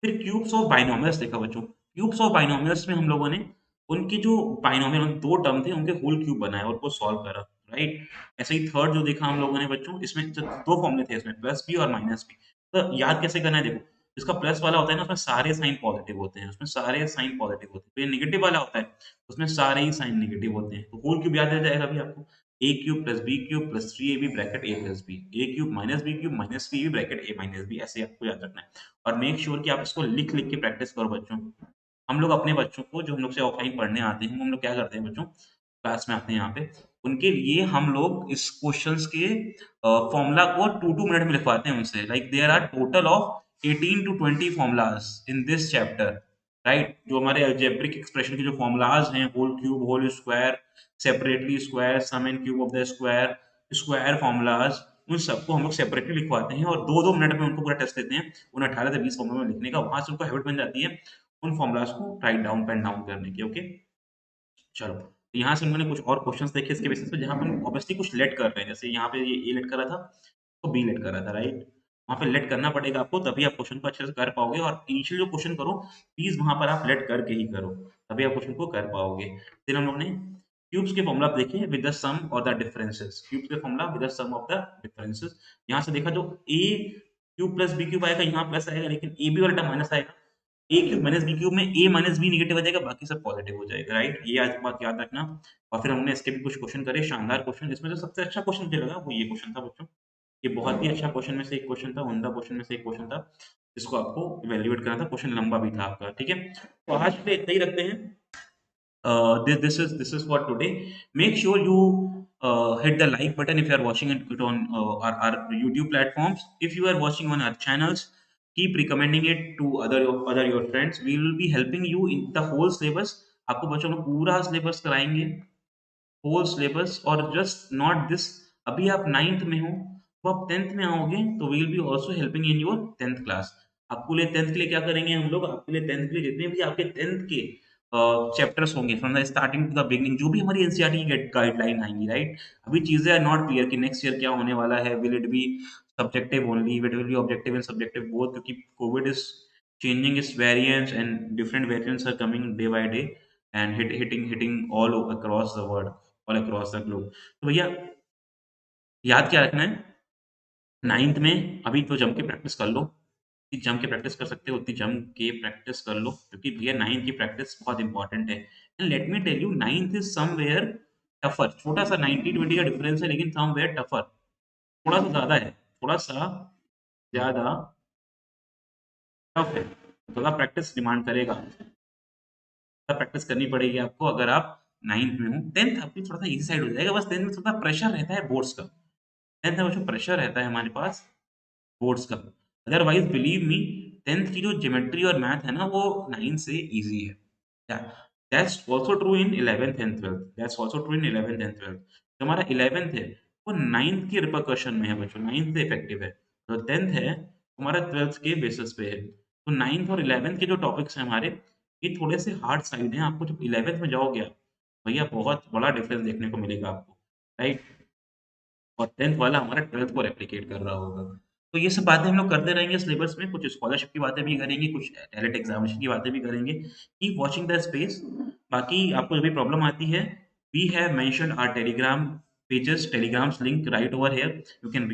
फिर क्यूब्स ऑफ बाइनोमियल्स देखा बच्चों। क्यूब्स ऑफ बाइनोमियल्स में हम लोगों ने उनके जो बाइनोमियल 2 टर्म थे, उनके होल क्यूब बनाया और उसको सॉल्व करा, राइट? ऐसे ही थर्ड जो देखा हम लोगों ने बच्चों, इसमें जो 2 फॉर्मूले थे इसमें, प्लस बी और माइनस बी। तो याद कैसे करना है देखो, जिसका प्लस वाला होता है ना, उसमें सारे साइन पॉजिटिव होते हैं, उसमें सारे साइन पॉजिटिव होते हैं। तो ये नेगेटिव वाला होता है, उसमें सारे ही साइन नेगेटिव होते हैं। तो होल क्यूब याद रह जाएगा अभी आपको, a cube plus b cube plus 3ab bracket a plus b, a cube minus B cube minus 3ab bracket a minus b, ऐसे आपको याद रखना है। और मेक श्योर कि आप इसको लिख-लिख के प्रैक्टिस करो बच्चों। हम लोग अपने बच्चों को जो हम लोग से ऑफलाइन पढ़ने आते हैं, हम लोग क्या करते हैं बच्चों, क्लास में आते हैं यहाँ पे, उनके लिए हम लोग इस क्वेश्चंस के फॉर्मूला को 2-2 मिनट में लिखवाते हैं उनसे। Like there are total of 18 to 20 formulas in this chapter, right? जो हमारे अलजेब्रिक एक्सप्रेशन के जो फॉर्मूलाज हैं, whole cube, whole square, separately square, sum and cube of the square, square formulas, उन सबको हम लोग सेपरेटली लिखवाते हैं और 2-2 मिनट में उनको पूरा टेस्ट देते हैं। उन 18 से 20 फॉर्मूला में लिखने का, वहाँ से उनको हैबिट बन जाती है उन फॉर्मूलाज को राइट डाउन, पेन डाउन करने की, ओके? चलो, तो यहाँ से मैंने कुछ और क्वेश्चन्स देखे इसके बेसिस पे, जहाँ पे हम ऑब्वियसली कुछ लेट कर रहे हैं। जैसे यहाँ पे ये ए लेट कर रहा था, तो बी लेट कर रहा था, राइट? वहाँ पे लेट करना पड़ेगा आपको, तभी आप क्वेश्चन को अच्छे से कर पाओगे। और इनिशियल जो क्वेश्चन करो, प्लीज़ वहाँ पर आप लेट करके ही करो, तभी आप क्वेश्चन को कर पाओगे। फिर हम लोग ने क्यूब्स के फॉर्मूला देखे विद द सम और द डिफरेंसेस। क्यूब्स के formula with the sum of the differences. यहाँ से देखा, जो a cube plus b cube आएगा, यहाँ प्लस आएगा, लेकिन ए बी वाला टर्म माइनस आएगा। ए क्यूब माइनस बी क्यूब में ए माइनस बी नेगेटिव आ जाएगा, बाकी सब पॉजिटिव हो जाएगा, राइट? ये आज बात याद रखना। और फिर हमने इसके भी कुछ क्वेश्चन करे, शानदार क्वेश्चन। इसमें जो सबसे अच्छा क्वेश्चन मुझे लगा वो ये क्वेश्चन था बच्चों। ये बहुत ही अच्छा क्वेश्चन में से एक क्वेश्चन था, उम्दा क्वेश्चन में से एक क्वेश्चन था, जिसको आपको इवैल्यूएट करना था। क्वेश्चन लंबा भी था आपका, ठीक है? तो आज के लिए इतना ही रखते हैं। This is for today. Make sure you hit the like button if you are watching it on our YouTube platforms. If you are watching on our channels, keep recommending it to other your friends. We will be helping you in the whole syllabus. आपको बच्चों को पूरा syllabus कराएंगे, whole syllabus. और just not this, अभी आप 9th में हो, तो आप 10th में आओगे तो we will be also helping in your 10th class. आपके लिए 10th के लिए क्या करेंगे हम लोग, आपके लिए 10th के लिए जितने भी आपके 10th के चैप्टर्स होंगे from the starting to the beginning, जो भी हमारी एनसीईआरटी की गाइडलाइन आएंगी, राइट? अभी चीजें आर नॉट क्लियर कि नेक्स्ट ईयर क्या होने वाला है। Will it be subjective only, it will be objective and subjective both, क्योंकि covid is changing its variants and different variants are coming day by day and hitting all across the world, all across the globe। तो भैया याद क्या रखना है, 9th में अभी तो जम के प्रैक्टिस कर लो, जितनी जम के प्रैक्टिस कर सकते हो उतनी जम के प्रैक्टिस कर लो, क्योंकि भैया 9th की प्रैक्टिस बहुत इंपॉर्टेंट है। And let me tell you, 9th is somewhere tougher. छोटा सा 90-20 का डिफरेंस है, लेकिन समवेयर टफर, थोड़ा सा ज्यादा है, थोड़ा सा ज्यादा टफ है, थोड़ा प्रैक्टिस डिमांड करेगा, प्रैक्टिस करनी पड़ेगी आपको अगर आप 9th में हो। 10th आपकी थोड़ा सा इजी साइड हो जाएगा, बस 10th में थोड़ा प्रेशर रहता है बोर्ड्स का। 10th में जो प्रेशर रहता है हमारे पास बोर्ड्स का। अदरवाइज बिलीव मी, 10th की जो ज्योमेट्री और मैथ है ना, वो 9th से इजी है। That's also true in 11th and 12th, that's also true in 11th and 12th। जो हमारा 11th है वो 9th के रिपरकशन में है बच्चों, 9th से इफेक्टिव है। जो 10th है हमारा 12th के बेसिस पे है। तो 9th और 11th के जो टॉपिक्स हैं हमारे, ये थोड़े से हार्ड साइड हैं। आपको जब 11th में जाओगे आप, भैया बहुत बड़ा डिफरेंस देखने को मिलेगा आपको, राइट? और 10th वाला हमारा 12th को रेप्लिकेट कर रहा होगा। तो ये सब बातें हम लोग करते रहेंगे सिलेबस में, कुछ स्कॉलरशिप की बातें भी करेंगे, कुछ टैलेंट एग्जामिनेशन की बातें भी करेंगे। Keep watching the space. बाकी आपको जो भी प्रॉब्लम आती है, we have mentioned our Telegram pages, Telegrams link right over here. You can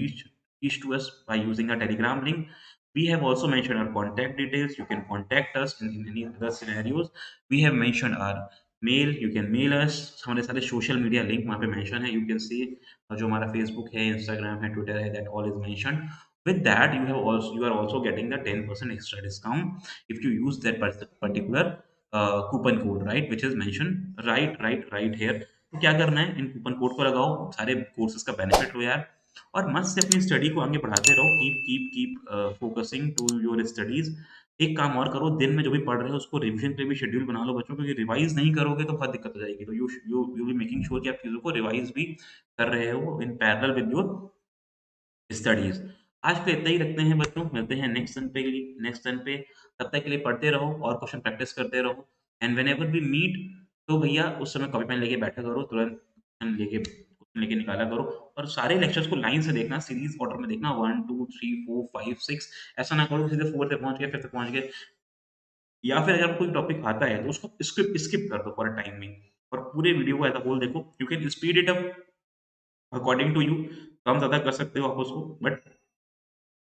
reach to us by using our telegram link। We have also mentioned our contact details, you can contact us in any other scenarios। We have mentioned our mail, you can mail us. हमारे सारे social media link वहाँ पे mention है, you can सी। जो हमारा Facebook है, Instagram है, Twitter है, that all is mentioned. With that, you are also getting the 10% extra discount if you use that particular coupon code, right, which is mentioned right here। तो क्या करना है, इन coupon code को लगाओ, सारे कोर्सेज का बेनिफिट लो यार, और मस्त से अपनी स्टडी को आगे बढ़ाते रहो। Keep focusing to your studies. एक काम और करो, दिन में जो भी पढ़ रहे हो उसको रिवीजन के लिए भी शेड्यूल बना लो बच्चों, क्योंकि रिवाइज नहीं करोगे तो बहुत दिक्कत हो जाएगी। तो यू बी मेकिंग श्योर कि आप चीज़ों को रिवाइज भी कर रहे हो in parallel with your studies. आज के लिए इतना ही रखते हैं बच्चों, मिलते हैं नेक्स्ट सन पे। तब तक के लिए पढ़ते रहो और क्वेश्चन प्रैक्टिस करते रहो। एंड व्हेनेवर वी मीट, तो भैया उस समय कॉपी पेन लेके बैठा करो, तुरंत क्वेश्चन लेके निकाला करो। और सारे लेक्चर्स को लाइन से देखना, सीरीज ऑर्डर में देखना, 1 2 3 4 5 6। ऐसा ना करो सीधे 4 पे पहुंच गए, 5th पे पहुंच गए। या फिर अगर कोई टॉपिक आता है तो उसको स्किप स्किप कर दो फॉर अ टाइम में, और पूरे वीडियो को एज अ होल देखो। You can speed it up according to you, कम ज़्यादा कर सकते हो आप उसको, बट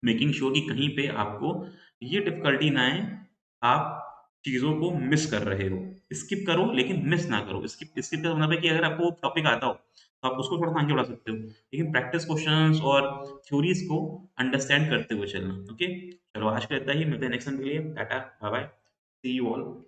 मेकिंग श्योर कि कहीं पे आपको ये डिफ़िकल्टी ना आए, आप चीज़ों को मिस कर रहे हो। स्किप करो लेकिन मिस ना करो। स्किप स्किप का मतलब है कि अगर आपको टॉपिक आता हो, तो आप उसको थोड़ा-सा आगे बढ़ा सकते हो। लेकिन प्रैक्टिस क्वेश्चन्स और थ्योरीज़ को अंडरस्टैंड करते हुए चलना, ओके? चलो आज के लिए इतना ही, मिलते हैं नेक्स्ट टाइम के लिए। Tata, bye bye, see you all.